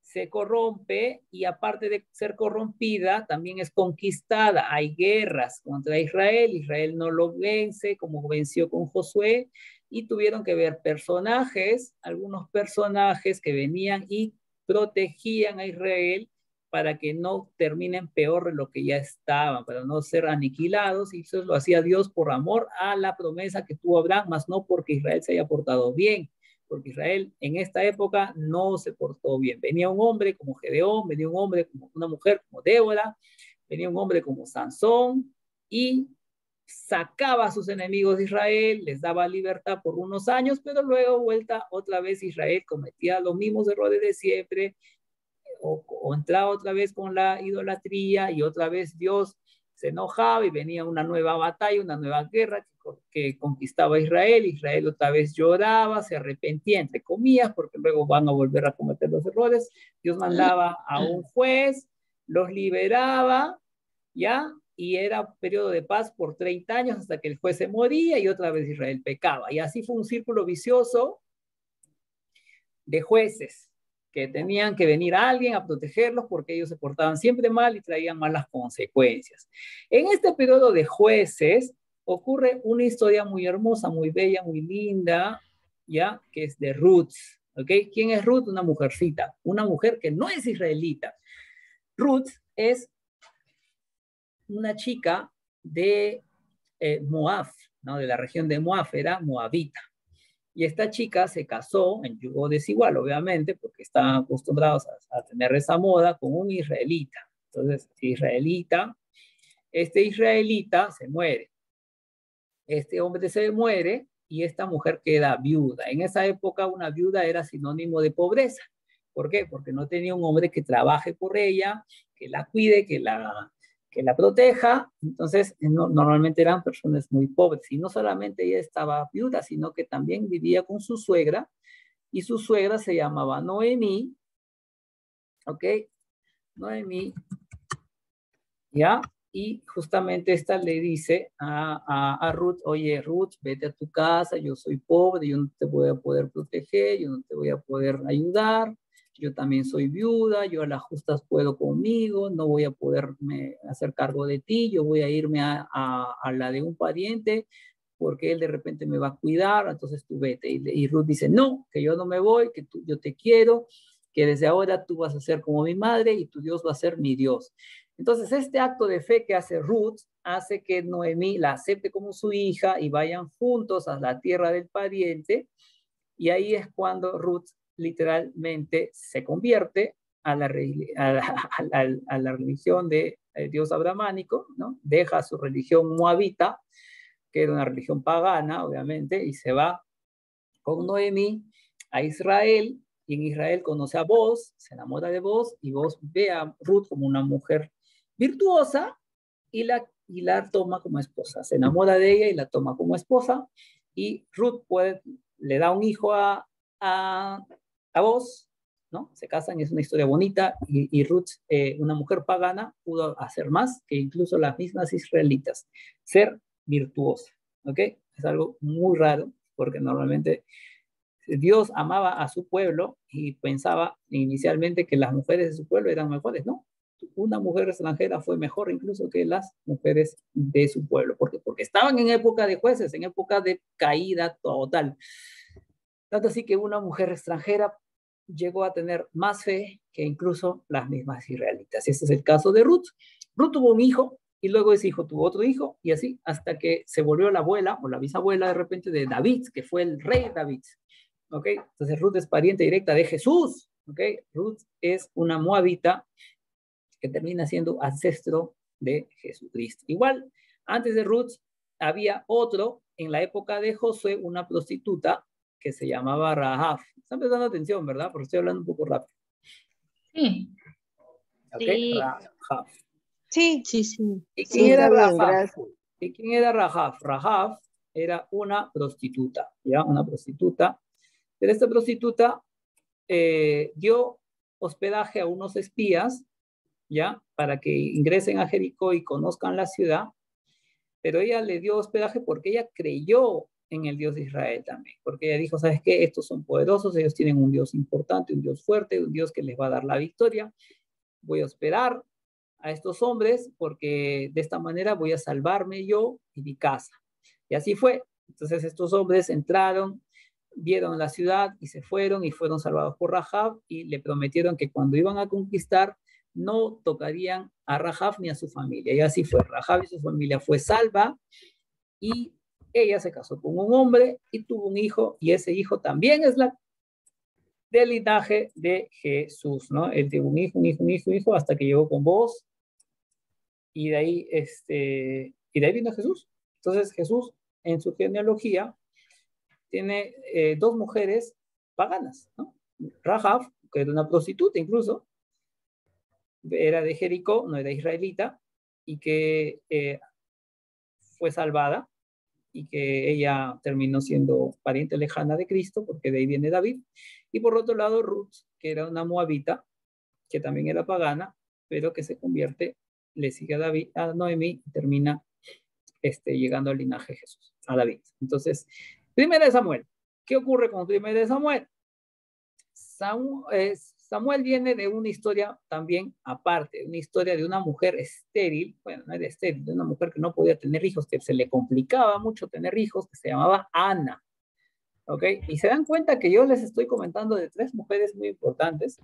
se corrompe, y aparte de ser corrompida, también es conquistada. Hay guerras contra Israel, Israel no lo vence como venció con Josué, y tuvieron que ver personajes, algunos personajes que venían y protegían a Israel para que no terminen peor de lo que ya estaban, para no ser aniquilados, y eso lo hacía Dios por amor a la promesa que tuvo Abraham, más no porque Israel se haya portado bien, porque Israel en esta época no se portó bien. Venía un hombre como Gedeón, venía un hombre como una mujer como Débora, venía un hombre como Sansón, y sacaba a sus enemigos de Israel, les daba libertad por unos años, pero luego vuelta otra vez Israel cometía los mismos errores de siempre, o entraba otra vez con la idolatría, y otra vez Dios se enojaba y venía una nueva batalla, una nueva guerra que conquistaba a Israel. Israel otra vez lloraba, se arrepentía, entre comillas, porque luego van a volver a cometer los errores. Dios mandaba a un juez, los liberaba, ¿ya? Y era periodo de paz por 30 años hasta que el juez se moría y otra vez Israel pecaba. Y así fue un círculo vicioso de jueces que tenían que venir a alguien a protegerlos porque ellos se portaban siempre mal y traían malas consecuencias. En este periodo de jueces ocurre una historia muy hermosa, muy bella, muy linda, ¿ya? Que es de Ruth, ¿ok? ¿Quién es Ruth? Una mujercita, una mujer que no es israelita. Ruth es una chica de Moab, ¿no? De la región de Moab, era moabita. Y esta chica se casó en yugo desigual, obviamente, porque estaban acostumbrados a tener esa moda con un israelita. Entonces, este israelita se muere. Este hombre se muere y esta mujer queda viuda. En esa época una viuda era sinónimo de pobreza. ¿Por qué? Porque no tenía un hombre que trabaje por ella, que la cuide, que la proteja. Entonces, normalmente eran personas muy pobres. Y no solamente ella estaba viuda, sino que también vivía con su suegra, y su suegra se llamaba Noemí, ¿ok? Noemí, ¿ya? Y justamente esta le dice a Ruth, oye, Ruth, vete a tu casa, yo soy pobre, yo no te voy a poder proteger, yo no te voy a poder ayudar, yo también soy viuda, yo a las justas puedo conmigo, no voy a poderme hacer cargo de ti, yo voy a irme a la de un pariente, porque él de repente me va a cuidar, entonces tú vete. Y Ruth dice, no, que yo no me voy, que yo te quiero, que desde ahora tú vas a ser como mi madre y tu Dios va a ser mi Dios. Entonces, este acto de fe que hace Ruth hace que Noemí la acepte como su hija y vayan juntos a la tierra del pariente. Y ahí es cuando Ruth literalmente se convierte a la religión de Dios abrahámico, ¿no? Deja su religión moabita, que era una religión pagana, obviamente, y se va con Noemí a Israel, y en Israel conoce a Boaz, se enamora de Boaz, y Boaz ve a Ruth como una mujer virtuosa y la toma como esposa. Se enamora de ella y la toma como esposa, y Ruth le da un hijo a Boaz, ¿no? Se casan y es una historia bonita, y Ruth, una mujer pagana, pudo hacer más que incluso las mismas israelitas, ser virtuosa, ¿ok? Es algo muy raro, porque normalmente Dios amaba a su pueblo y pensaba inicialmente que las mujeres de su pueblo eran mejores, ¿no? Una mujer extranjera fue mejor incluso que las mujeres de su pueblo, porque estaban en época de jueces, en época de caída total. Tanto así que una mujer extranjera llegó a tener más fe que incluso las mismas israelitas. Y este es el caso de Ruth. Ruth tuvo un hijo, y luego ese hijo tuvo otro hijo, y así hasta que se volvió la abuela o la bisabuela de repente de David, que fue el rey David. ¿Ok? Entonces Ruth es pariente directa de Jesús. ¿Ok? Ruth es una moabita que termina siendo ancestro de Jesucristo. Igual, antes de Ruth había otro, en la época de Josué, una prostituta que se llamaba Rahab. Están prestando atención, ¿verdad? Porque estoy hablando un poco rápido. Sí. ¿Ok? Sí. Rahab. Sí. ¿Y quién Sí, era está bien, Rahab? gracias. ¿Y quién era Rahab? Rahab era una prostituta, ¿ya? Una prostituta. Pero esta prostituta dio hospedaje a unos espías, ¿ya? Para que ingresen a Jericó y conozcan la ciudad, pero ella le dio hospedaje porque ella creyó en el Dios de Israel también, porque ella dijo, ¿sabes qué? Estos son poderosos, ellos tienen un Dios importante, un Dios fuerte, un Dios que les va a dar la victoria. Voy a hospedar a estos hombres porque de esta manera voy a salvarme yo y mi casa. Y así fue. Entonces estos hombres entraron, vieron la ciudad y se fueron, y fueron salvados por Rahab, y le prometieron que cuando iban a conquistar no tocarían a Rahab ni a su familia. Y así fue. Rahab y su familia fue salva, y ella se casó con un hombre y tuvo un hijo, y ese hijo también es del linaje de Jesús, ¿no? Él tuvo un hijo, hasta que llegó con Boaz, y de ahí vino Jesús. Entonces Jesús, en su genealogía, tiene dos mujeres paganas, ¿no? Rahab, que era una prostituta incluso, era de Jericó, no era israelita, y que fue salvada, y que ella terminó siendo pariente lejana de Cristo, porque de ahí viene David. Y por otro lado, Ruth, que era una moabita, que también era pagana, pero que se convierte, le sigue a Noemí, y termina llegando al linaje de Jesús, a David. Entonces, Primera de Samuel. ¿Qué ocurre con Primera de Samuel? Samuel viene de una historia también aparte, una historia de una mujer estéril, bueno, no era estéril, de una mujer que no podía tener hijos, que se le complicaba mucho tener hijos, que se llamaba Ana. ¿Ok? Y se dan cuenta que yo les estoy comentando de tres mujeres muy importantes,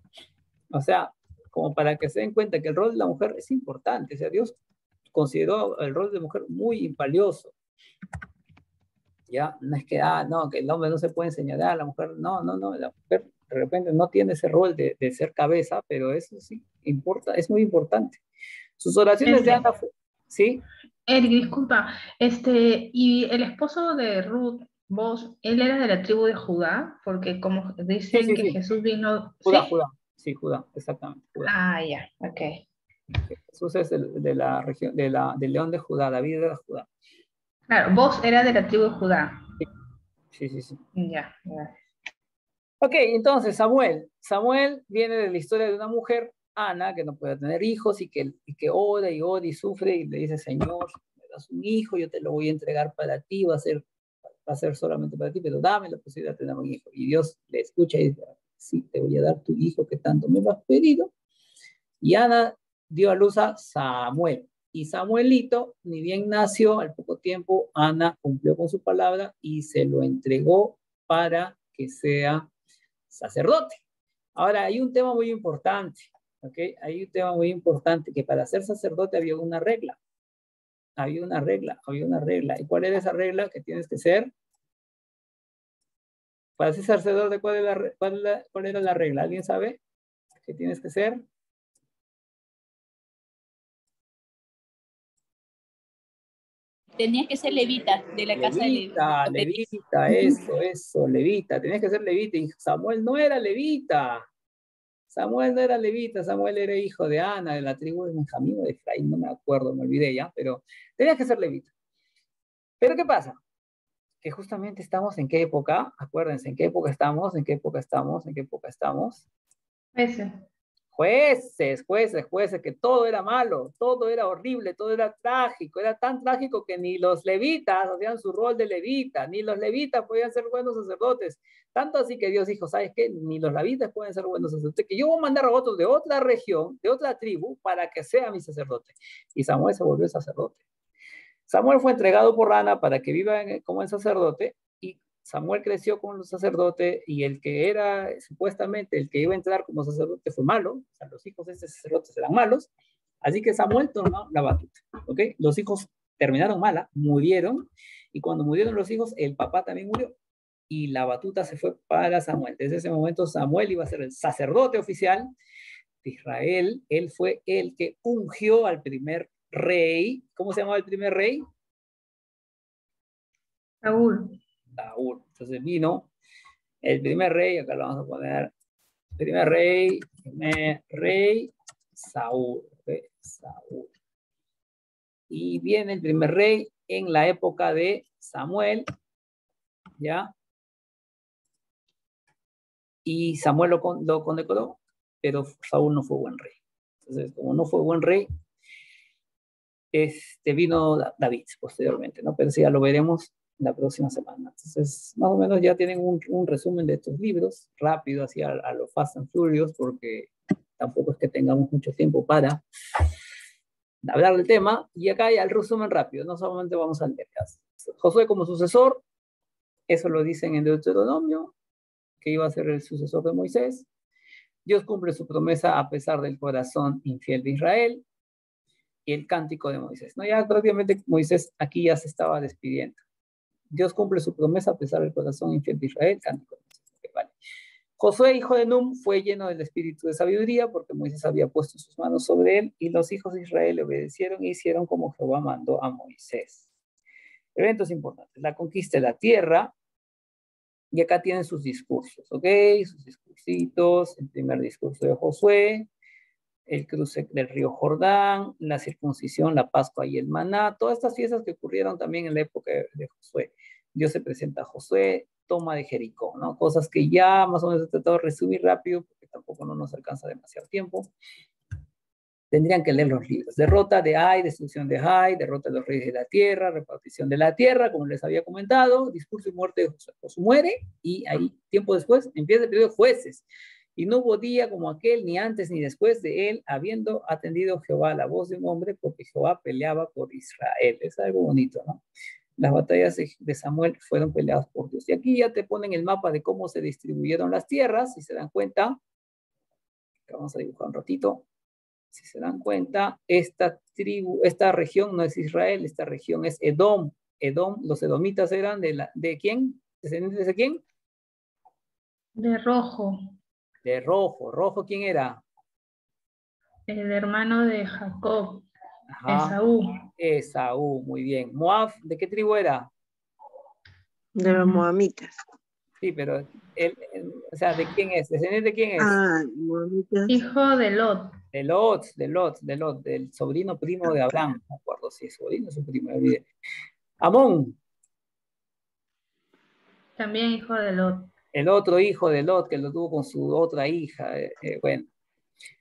o sea, como para que se den cuenta que el rol de la mujer es importante. O sea, Dios consideró el rol de mujer muy valioso. Ya, no es que, no, que el hombre no se puede enseñar a la mujer, no, la mujer de repente no tiene ese rol de ser cabeza, pero eso sí importa, es muy importante. Sus oraciones de Ana, ¿sí? Eric, disculpa, y el esposo de Ruth, vos, él era de la tribu de Judá, porque como dicen Sí. que Jesús vino... Judá, ¿sí? Judá, sí, Judá, exactamente. Judá. Ya, ok. Jesús es de la región, del león de Judá, David de Judá. Claro, vos era de la tribu de Judá. Sí. Ya. Ok, entonces Samuel viene de la historia de una mujer, Ana, que no puede tener hijos, y que ora y sufre, y le dice, Señor, me das un hijo, yo te lo voy a entregar para ti, va a ser solamente para ti, pero dame la posibilidad de tener un hijo. Y Dios le escucha y dice, sí, te voy a dar tu hijo que tanto me lo has pedido. Y Ana dio a luz a Samuel. Y Samuelito, ni bien nació, al poco tiempo, Ana cumplió con su palabra y se lo entregó para que sea sacerdote. Ahora, hay un tema muy importante, ¿Ok? Hay un tema muy importante, que para ser sacerdote había una regla. Había una regla. ¿Y cuál era esa regla? Que tienes que ser... Para ser sacerdote, ¿cuál era la regla? ¿Alguien sabe? ¿Qué tienes que ser? Tenías que ser levita, de la casa de Levita, levita, eso, levita. Tenías que ser levita. Y Samuel no era levita. Samuel no era levita. Samuel era hijo de Ana, de la tribu de Benjamín o de Efraín. No me acuerdo, me olvidé ya. Pero tenías que ser levita. ¿Pero qué pasa? Que justamente estamos en qué época. Acuérdense, ¿en qué época estamos? ¿En qué época estamos? ¿En qué época estamos? Ese. Jueces, que todo era malo, todo era horrible, todo era trágico, era tan trágico que ni los levitas hacían su rol de levita, ni los levitas podían ser buenos sacerdotes, tanto así que Dios dijo, ¿sabes qué? Ni los levitas pueden ser buenos sacerdotes, que yo voy a mandar a otros de otra región, de otra tribu, para que sea mi sacerdote. Y Samuel se volvió sacerdote. Samuel fue entregado por Ana para que viva como el sacerdote, y Samuel creció como sacerdote, y el que era supuestamente el que iba a entrar como sacerdote fue malo, o sea, los hijos de ese sacerdote eran malos, así que Samuel tomó la batuta, ¿ok? Los hijos terminaron mala, murieron, y cuando murieron los hijos, el papá también murió, y la batuta se fue para Samuel. Desde ese momento Samuel iba a ser el sacerdote oficial de Israel. Él fue el que ungió al primer rey. ¿Cómo se llamaba el primer rey? Saúl. Saúl. Entonces vino el primer rey, acá lo vamos a poner, primer rey, Saúl. Saúl. Y viene el primer rey en la época de Samuel, ¿ya? Y Samuel lo condecoró, pero Saúl no fue buen rey. Entonces, como no fue buen rey, vino David posteriormente, ¿no? Pero sí, ya lo veremos la próxima semana. Entonces, más o menos ya tienen un resumen de estos libros, rápido, así a lo Fast and Furious, porque tampoco es que tengamos mucho tiempo para hablar del tema. Y acá ya el resumen rápido, no solamente vamos a leer. Josué como sucesor, eso lo dicen en Deuteronomio, que iba a ser el sucesor de Moisés. Dios cumple su promesa a pesar del corazón infiel de Israel. Y el cántico de Moisés, ¿no? Ya prácticamente Moisés aquí ya se estaba despidiendo. Dios cumple su promesa a pesar del corazón infiel de Israel, cántico de Moisés. Okay, vale. Josué, hijo de Nun, fue lleno del espíritu de sabiduría porque Moisés había puesto sus manos sobre él, y los hijos de Israel le obedecieron e hicieron como Jehová mandó a Moisés. Eventos importantes: la conquista de la tierra, y acá tienen sus discursos, ¿ok? Sus discursitos. El primer discurso de Josué, el cruce del río Jordán, la circuncisión, la Pascua y el maná, todas estas fiestas que ocurrieron también en la época de Josué. Dios se presenta a Josué, toma de Jericó, ¿no? Cosas que ya más o menos he tratado de resumir rápido, porque tampoco no nos alcanza demasiado tiempo. Tendrían que leer los libros. Derrota de Ai, destrucción de Ai, derrota de los reyes de la tierra, repartición de la tierra, como les había comentado, discurso y muerte de Josué. Josué muere, y ahí, tiempo después, empieza el periodo de jueces. Y no hubo día como aquel, ni antes ni después de él, habiendo atendido Jehová la voz de un hombre, porque Jehová peleaba por Israel. Es algo bonito, ¿no? Las batallas de Samuel fueron peleadas por Dios. Y aquí ya te ponen el mapa de cómo se distribuyeron las tierras, si se dan cuenta. Vamos a dibujar un ratito. Si se dan cuenta, esta región no es Israel, esta región es Edom. Edom, los edomitas eran ¿de quién? ¿Descendientes de quién? De Rojo. De Rojo. ¿Rojo quién era? El hermano de Jacob. Ajá. Esaú. Esaú, muy bien. Moab, ¿de qué tribu era? De los moamitas. Sí, pero, o sea, ¿de quién es? ¿Descendiente de quién es? Moamitas. Hijo de Lot. De Lot, del sobrino primo de Abraham. No me acuerdo si es sobrino o su primo, me olvidé. Amón. También hijo de Lot. El otro hijo de Lot, que lo tuvo con su otra hija. Bueno,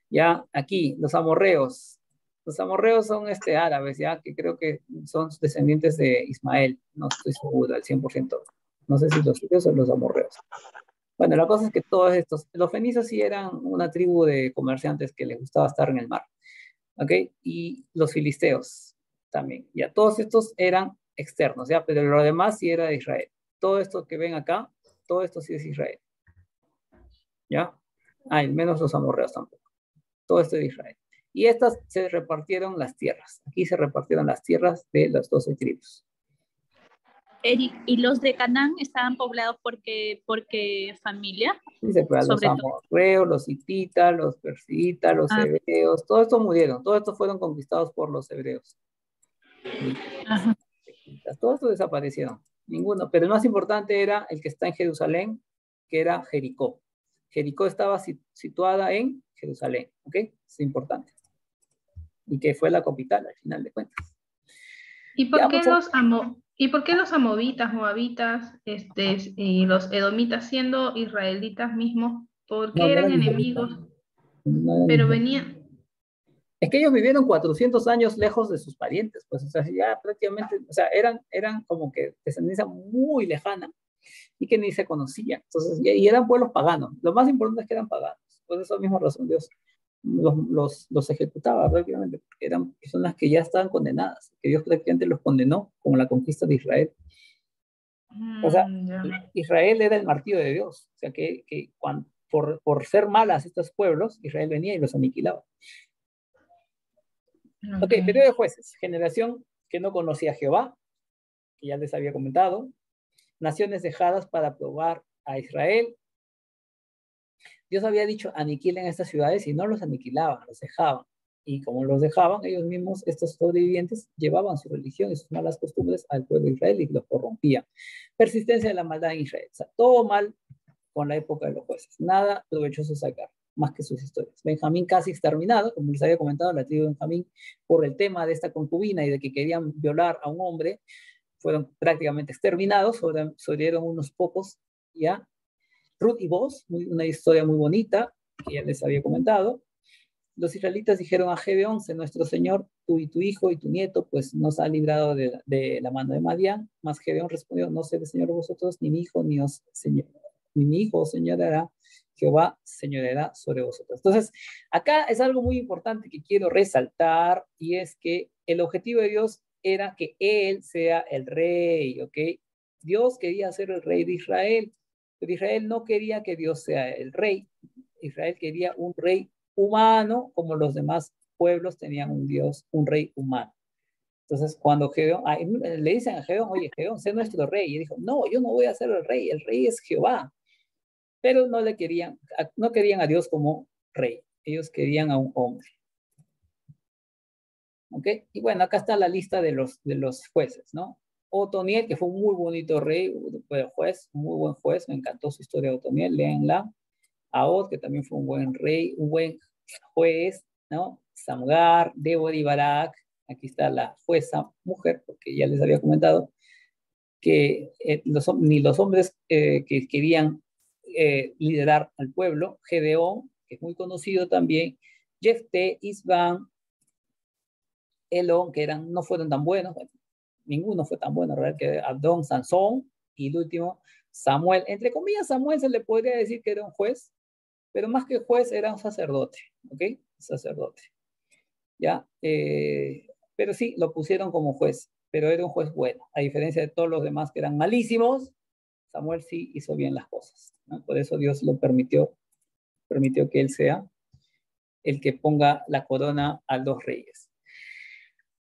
ya aquí, los amorreos. Los amorreos son árabes, ya, que creo que son descendientes de Ismael. No estoy seguro al 100%. No sé si los suyos o los amorreos. Bueno, la cosa es que todos estos, los fenicios sí eran una tribu de comerciantes que les gustaba estar en el mar, ¿ok? Y los filisteos también, ya, todos estos eran externos, ya, pero lo demás sí era de Israel. Todo esto que ven acá, todo esto sí es Israel, ¿ya? Al menos los amorreos tampoco. todo esto de Israel. Y estas se repartieron las tierras. Aquí se repartieron las tierras de las 12 tribus. Eric, ¿y los de Canaán estaban poblados porque familia? Dice, pues, los amorreos, los hititas, los persitas, los hebreos, todos estos murieron, todos estos fueron conquistados por los hebreos. Ajá. Todos estos desaparecieron, ninguno, pero el más importante era el que está en Jerusalén, que era Jericó. Jericó estaba situada en Jerusalén, ¿ok? Es importante. Y que fue la capital al final de cuentas. ¿Y por qué los amovitas, moabitas, y los edomitas, siendo israelitas mismos, por qué eran enemigos? Pero venían... Es que ellos vivieron 400 años lejos de sus parientes, pues, o sea, ya prácticamente, o sea, eran como que descendencia muy lejana y que ni se conocían. Entonces, y eran pueblos paganos. Lo más importante es que eran paganos. Por esa misma razón Dios los ejecutaba prácticamente, porque eran personas que ya estaban condenadas, que Dios prácticamente los condenó como la conquista de Israel. O sea, Israel era el martillo de Dios, o sea, que por ser malas estos pueblos, Israel venía y los aniquilaba. Ok, periodo de jueces, generación que no conocía a Jehová, que ya les había comentado, naciones dejadas para probar a Israel. Dios había dicho, aniquilen estas ciudades y no los aniquilaban, los dejaban. Y como los dejaban, ellos mismos, estos sobrevivientes, llevaban su religión y sus malas costumbres al pueblo de Israel y los corrompían. Persistencia de la maldad en Israel. O sea, todo mal con la época de los jueces. Nada provechoso sacar, más que sus historias. Benjamín casi exterminado, como les había comentado, la tribu de Benjamín, por el tema de esta concubina y de que querían violar a un hombre, fueron prácticamente exterminados, sobrevivieron unos pocos, ¿ya? Ruth y Boz, una historia muy bonita, que ya les había comentado. Los israelitas dijeron a Gedeón, nuestro Señor, tú y tu hijo y tu nieto, pues nos ha librado de la mano de Madián. Mas Gedeón respondió, no sé de Señor vosotros, ni mi hijo, ni mi hijo os señoreará, Jehová señoreará sobre vosotros. Entonces, acá es algo muy importante que quiero resaltar, y es que el objetivo de Dios era que Él sea el rey, ¿ok? Dios quería ser el rey de Israel, pero Israel no quería que Dios sea el rey. Israel quería un rey humano, como los demás pueblos tenían un Dios, un rey humano. Entonces, cuando Gedeón, le dicen a Gedeón, oye, Gedeón, sé nuestro rey, y dijo, no, yo no voy a ser el rey es Jehová. Pero no querían a Dios como rey, ellos querían a un hombre. ¿Ok? Y bueno, acá está la lista de los jueces, ¿no? Otoniel, que fue un muy bonito rey, juez, muy buen juez, me encantó su historia de Otoniel, léanla. Ahod, que también fue un buen rey, un buen juez, ¿no? Samgar, Débora y Barak, aquí está la jueza mujer, porque ya les había comentado que ni los hombres que querían liderar al pueblo, Gedeón, que es muy conocido también, Jefté, Isban, Elón, que no fueron tan buenos, bueno, ninguno fue tan bueno, ¿verdad? Que Abdón, Sansón, y el último, Samuel. Entre comillas, Samuel se le podría decir que era un juez, pero más que juez era un sacerdote, ¿ok? Sacerdote, ¿ya? Pero sí, lo pusieron como juez, pero era un juez bueno, a diferencia de todos los demás que eran malísimos. Samuel sí hizo bien las cosas, ¿no? Por eso Dios lo permitió que él sea el que ponga la corona a los reyes.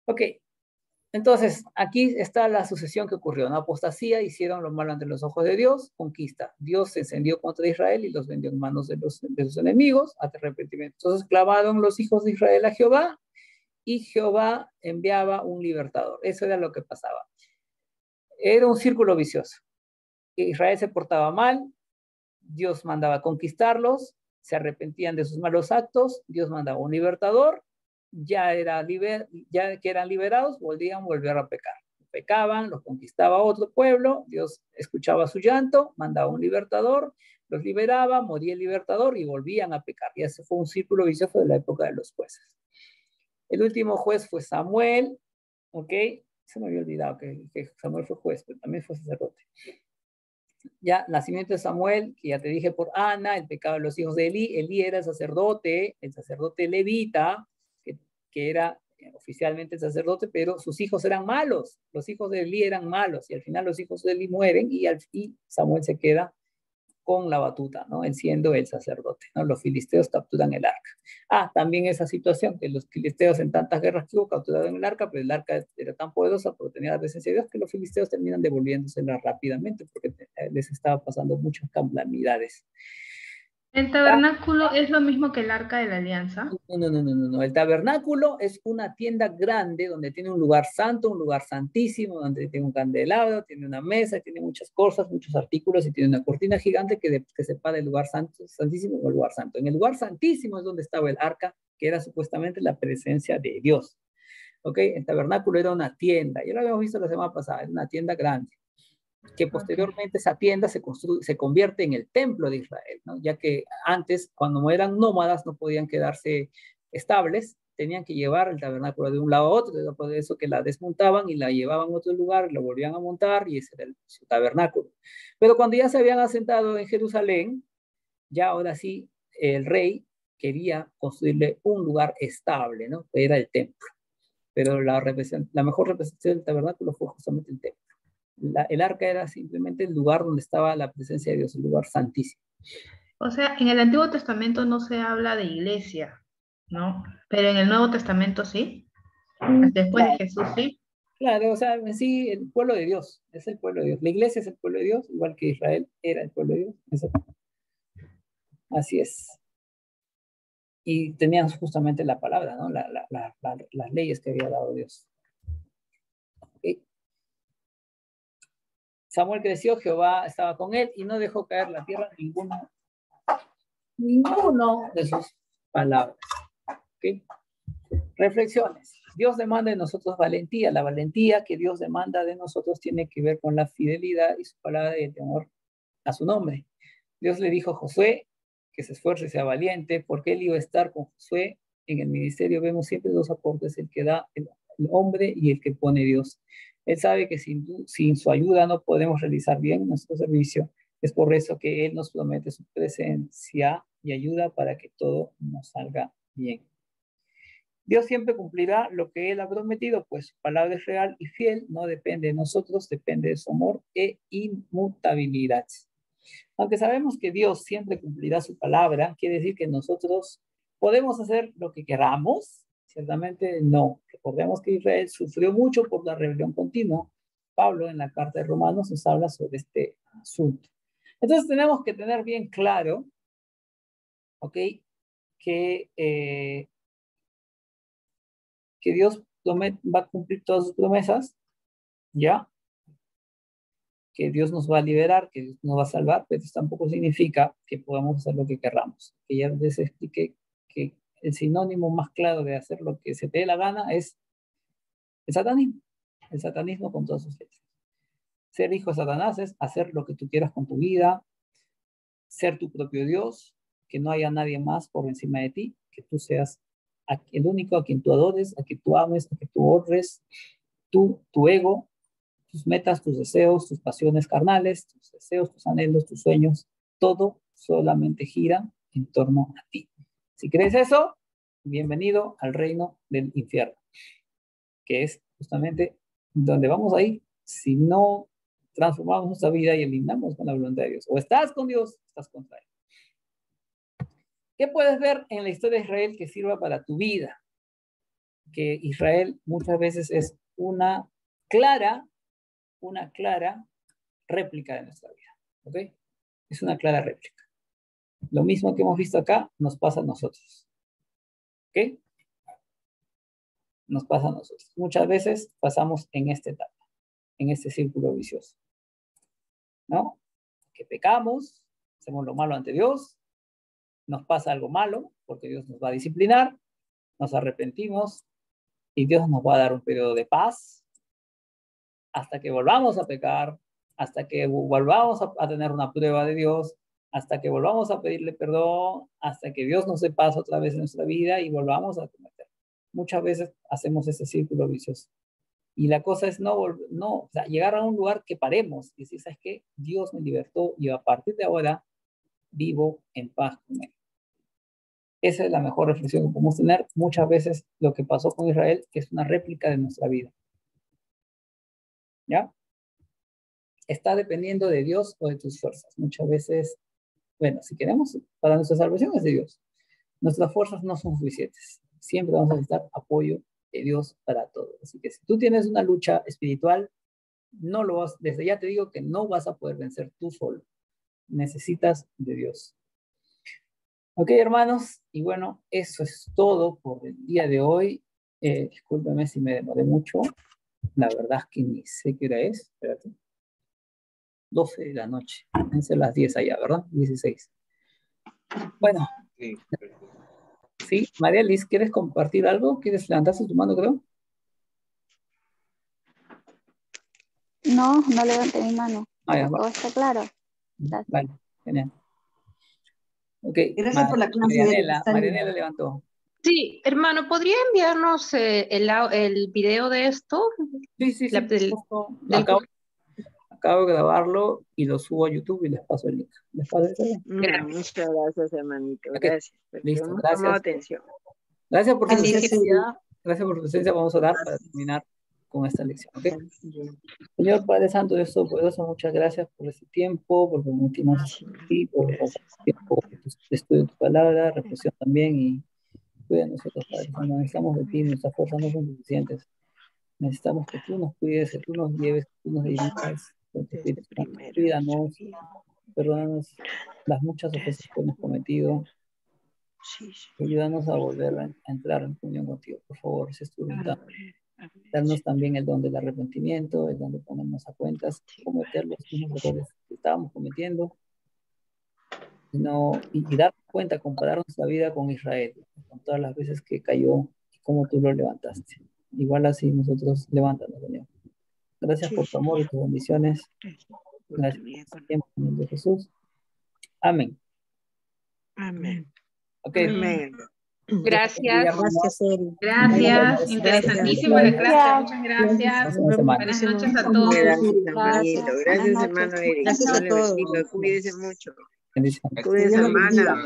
Ok, entonces aquí está la sucesión que ocurrió, ¿no? Apostasía, hicieron lo malo ante los ojos de Dios, conquista. Dios se encendió contra Israel y los vendió en manos de sus enemigos, hasta arrepentimiento. Entonces clamaron los hijos de Israel a Jehová, y Jehová enviaba un libertador. Eso era lo que pasaba. Era un círculo vicioso. Israel se portaba mal, Dios mandaba conquistarlos, se arrepentían de sus malos actos, Dios mandaba un libertador, ya que eran liberados, volvían a pecar. Pecaban, los conquistaba otro pueblo, Dios escuchaba su llanto, mandaba un libertador, los liberaba, moría el libertador y volvían a pecar. Y ese fue un círculo vicioso de la época de los jueces. El último juez fue Samuel, ¿ok? Se me había olvidado que Samuel fue juez, pero también fue sacerdote. Ya, nacimiento de Samuel, que ya te dije por Ana, el pecado de los hijos de Elí. Elí era el sacerdote levita, que era oficialmente el sacerdote, pero sus hijos eran malos. Los hijos de Elí eran malos, y al final los hijos de Elí mueren, y Samuel se queda con la batuta, ¿no? Él siendo el sacerdote, ¿no? Los filisteos capturan el arca. También esa situación, que los filisteos en tantas guerras que hubo capturaron el arca, pero el arca era tan poderosa porque tenía la presencia de Dios que los filisteos terminan devolviéndosela rápidamente porque les estaba pasando muchas calamidades. ¿El tabernáculo es lo mismo que el arca de la alianza? No. El tabernáculo es una tienda grande donde tiene un lugar santo, un lugar santísimo, donde tiene un candelabro, tiene una mesa, tiene muchas cosas, muchos artículos y tiene una cortina gigante que separa el lugar santísimo del lugar santo. En el lugar santísimo es donde estaba el arca, que era supuestamente la presencia de Dios. ¿Ok? El tabernáculo era una tienda, ya lo habíamos visto la semana pasada, era una tienda grande, que posteriormente esa tienda se convierte en el templo de Israel, ¿no? Ya que antes, cuando eran nómadas, no podían quedarse estables, tenían que llevar el tabernáculo de un lado a otro, por eso que la desmontaban y la llevaban a otro lugar, lo volvían a montar y ese era su tabernáculo. Pero cuando ya se habían asentado en Jerusalén, ya ahora sí, el rey quería construirle un lugar estable, ¿no? Que era el templo. Pero la mejor representación del tabernáculo fue justamente el templo. El arca era simplemente el lugar donde estaba la presencia de Dios, el lugar santísimo. O sea, en el Antiguo Testamento no se habla de iglesia, ¿no? Pero en el Nuevo Testamento sí. Después de Jesús sí. Claro, o sea, sí, el pueblo de Dios, es el pueblo de Dios. La iglesia es el pueblo de Dios, igual que Israel era el pueblo de Dios. Así es. Y tenían justamente la palabra, ¿no? Las leyes que había dado Dios. ¿Okay? Samuel creció, Jehová estaba con él y no dejó caer la tierra ninguno de sus palabras. ¿Okay? Reflexiones. Dios demanda de nosotros valentía. La valentía que Dios demanda de nosotros tiene que ver con la fidelidad y su palabra y el temor a su nombre. Dios le dijo a Josué que se esfuerce y sea valiente, porque él iba a estar con Josué en el ministerio. Vemos siempre dos aportes, el que da el hombre y el que pone Dios. Él sabe que sin su ayuda no podemos realizar bien nuestro servicio. Es por eso que Él nos promete su presencia y ayuda para que todo nos salga bien. Dios siempre cumplirá lo que Él ha prometido, pues su palabra es real y fiel, no depende de nosotros, depende de su amor e inmutabilidad. Aunque sabemos que Dios siempre cumplirá su palabra, quiere decir que nosotros podemos hacer lo que queramos. Ciertamente no. Recordemos que Israel sufrió mucho por la rebelión continua. Pablo en la carta de Romanos nos habla sobre este asunto. Entonces tenemos que tener bien claro, ¿ok? Que Dios va a cumplir todas sus promesas, ¿ya? Que Dios nos va a liberar, que Dios nos va a salvar, pero eso tampoco significa que podamos hacer lo que querramos. Que ya les expliqué que el sinónimo más claro de hacer lo que se te dé la gana es el satanismo. El satanismo con todas sus letras. Ser hijo de Satanás es hacer lo que tú quieras con tu vida, ser tu propio Dios, que no haya nadie más por encima de ti, que tú seas el único a quien tú adores, a quien tú ames, a quien tú honres, tu ego, tus metas, tus deseos, tus pasiones carnales, tus deseos, tus anhelos, tus sueños, todo solamente gira en torno a ti. Si crees eso, bienvenido al reino del infierno, que es justamente donde vamos a ir si no transformamos nuestra vida y alineamos con la voluntad de Dios. O estás con Dios, o estás contra Él. ¿Qué puedes ver en la historia de Israel que sirva para tu vida? Que Israel muchas veces es una clara réplica de nuestra vida. ¿Ok? Es una clara réplica. Lo mismo que hemos visto acá nos pasa a nosotros. ¿Ok? Nos pasa a nosotros. Muchas veces pasamos en esta etapa, en este círculo vicioso. ¿No? Que pecamos, hacemos lo malo ante Dios, nos pasa algo malo porque Dios nos va a disciplinar, nos arrepentimos y Dios nos va a dar un periodo de paz hasta que volvamos a pecar, hasta que volvamos a tener una prueba de Dios, hasta que volvamos a pedirle perdón, hasta que Dios nos dé paz otra vez en nuestra vida y volvamos a cometer. Muchas veces hacemos ese círculo vicioso. Y la cosa es o sea, llegar a un lugar que paremos y decir, ¿sabes qué? Dios me libertó y a partir de ahora vivo en paz con Él. Esa es la mejor reflexión que podemos tener. Muchas veces lo que pasó con Israel es una réplica de nuestra vida. ¿Ya? Está dependiendo de Dios o de tus fuerzas. Muchas veces Bueno, si queremos, para nuestra salvación es de Dios. Nuestras fuerzas no son suficientes. Siempre vamos a necesitar apoyo de Dios para todo. Así que si tú tienes una lucha espiritual, no lo vas, desde ya te digo que no vas a poder vencer tú solo. Necesitas de Dios. Ok, hermanos, y bueno, eso es todo por el día de hoy. Discúlpeme si me demoré mucho. La verdad es que ni sé qué hora es. Espérate. 12 de la noche. Deben ser las 10 allá, ¿verdad? 16. Bueno. Sí, María Liz, ¿quieres compartir algo? ¿Quieres levantarse tu mano, creo? No, no levanté mi mano. Ya, ¿Todo está claro? Gracias. Vale, genial. Ok, Gracias por la clase. Marianela levantó. Sí, hermano, ¿podría enviarnos el video de esto? Sí. Acabo de grabarlo y lo subo a YouTube y les paso el link. ¿Les parece bien? Muchas gracias, hermanito. Gracias. Listo, Hemos gracias. tomado atención. Gracias por tu presencia. Gracias por tu presencia. Vamos a orar para terminar con esta lección. ¿Okay? Señor Padre Santo, Dios Todopoderoso, muchas gracias por este tiempo, por permitirnos aquí, por el tiempo de estudio de tu palabra, reflexión también, y cuida de nosotros, Padre Santo. Necesitamos de ti, nuestras fuerzas no son suficientes. Necesitamos que tú nos cuides, que tú nos lleves, que tú nos dirijas. Cuídanos, perdónanos las muchas ofensas que hemos cometido. Ayúdanos a volver a entrar en comunión contigo, por favor, si es tu voluntad. Darnos también el don del arrepentimiento, el don de ponernos a cuentas, cometer los mismos errores que estábamos cometiendo, y dar cuenta, comparar nuestra vida con Israel, con todas las veces que cayó y cómo tú lo levantaste. Igual así nosotros levántanos, Señor. Gracias por tu amor y tus bendiciones. Gracias por tu tiempo en el nombre de Jesús. Amén. Amén. Ok. Amén. Gracias. Gracias. Interesantísima la clase. Muchas gracias. Buenas noches a todos. Gracias, hermano Eric. Gracias a todos. Cuídense mucho. Bendiciones. Cuídense, hermana.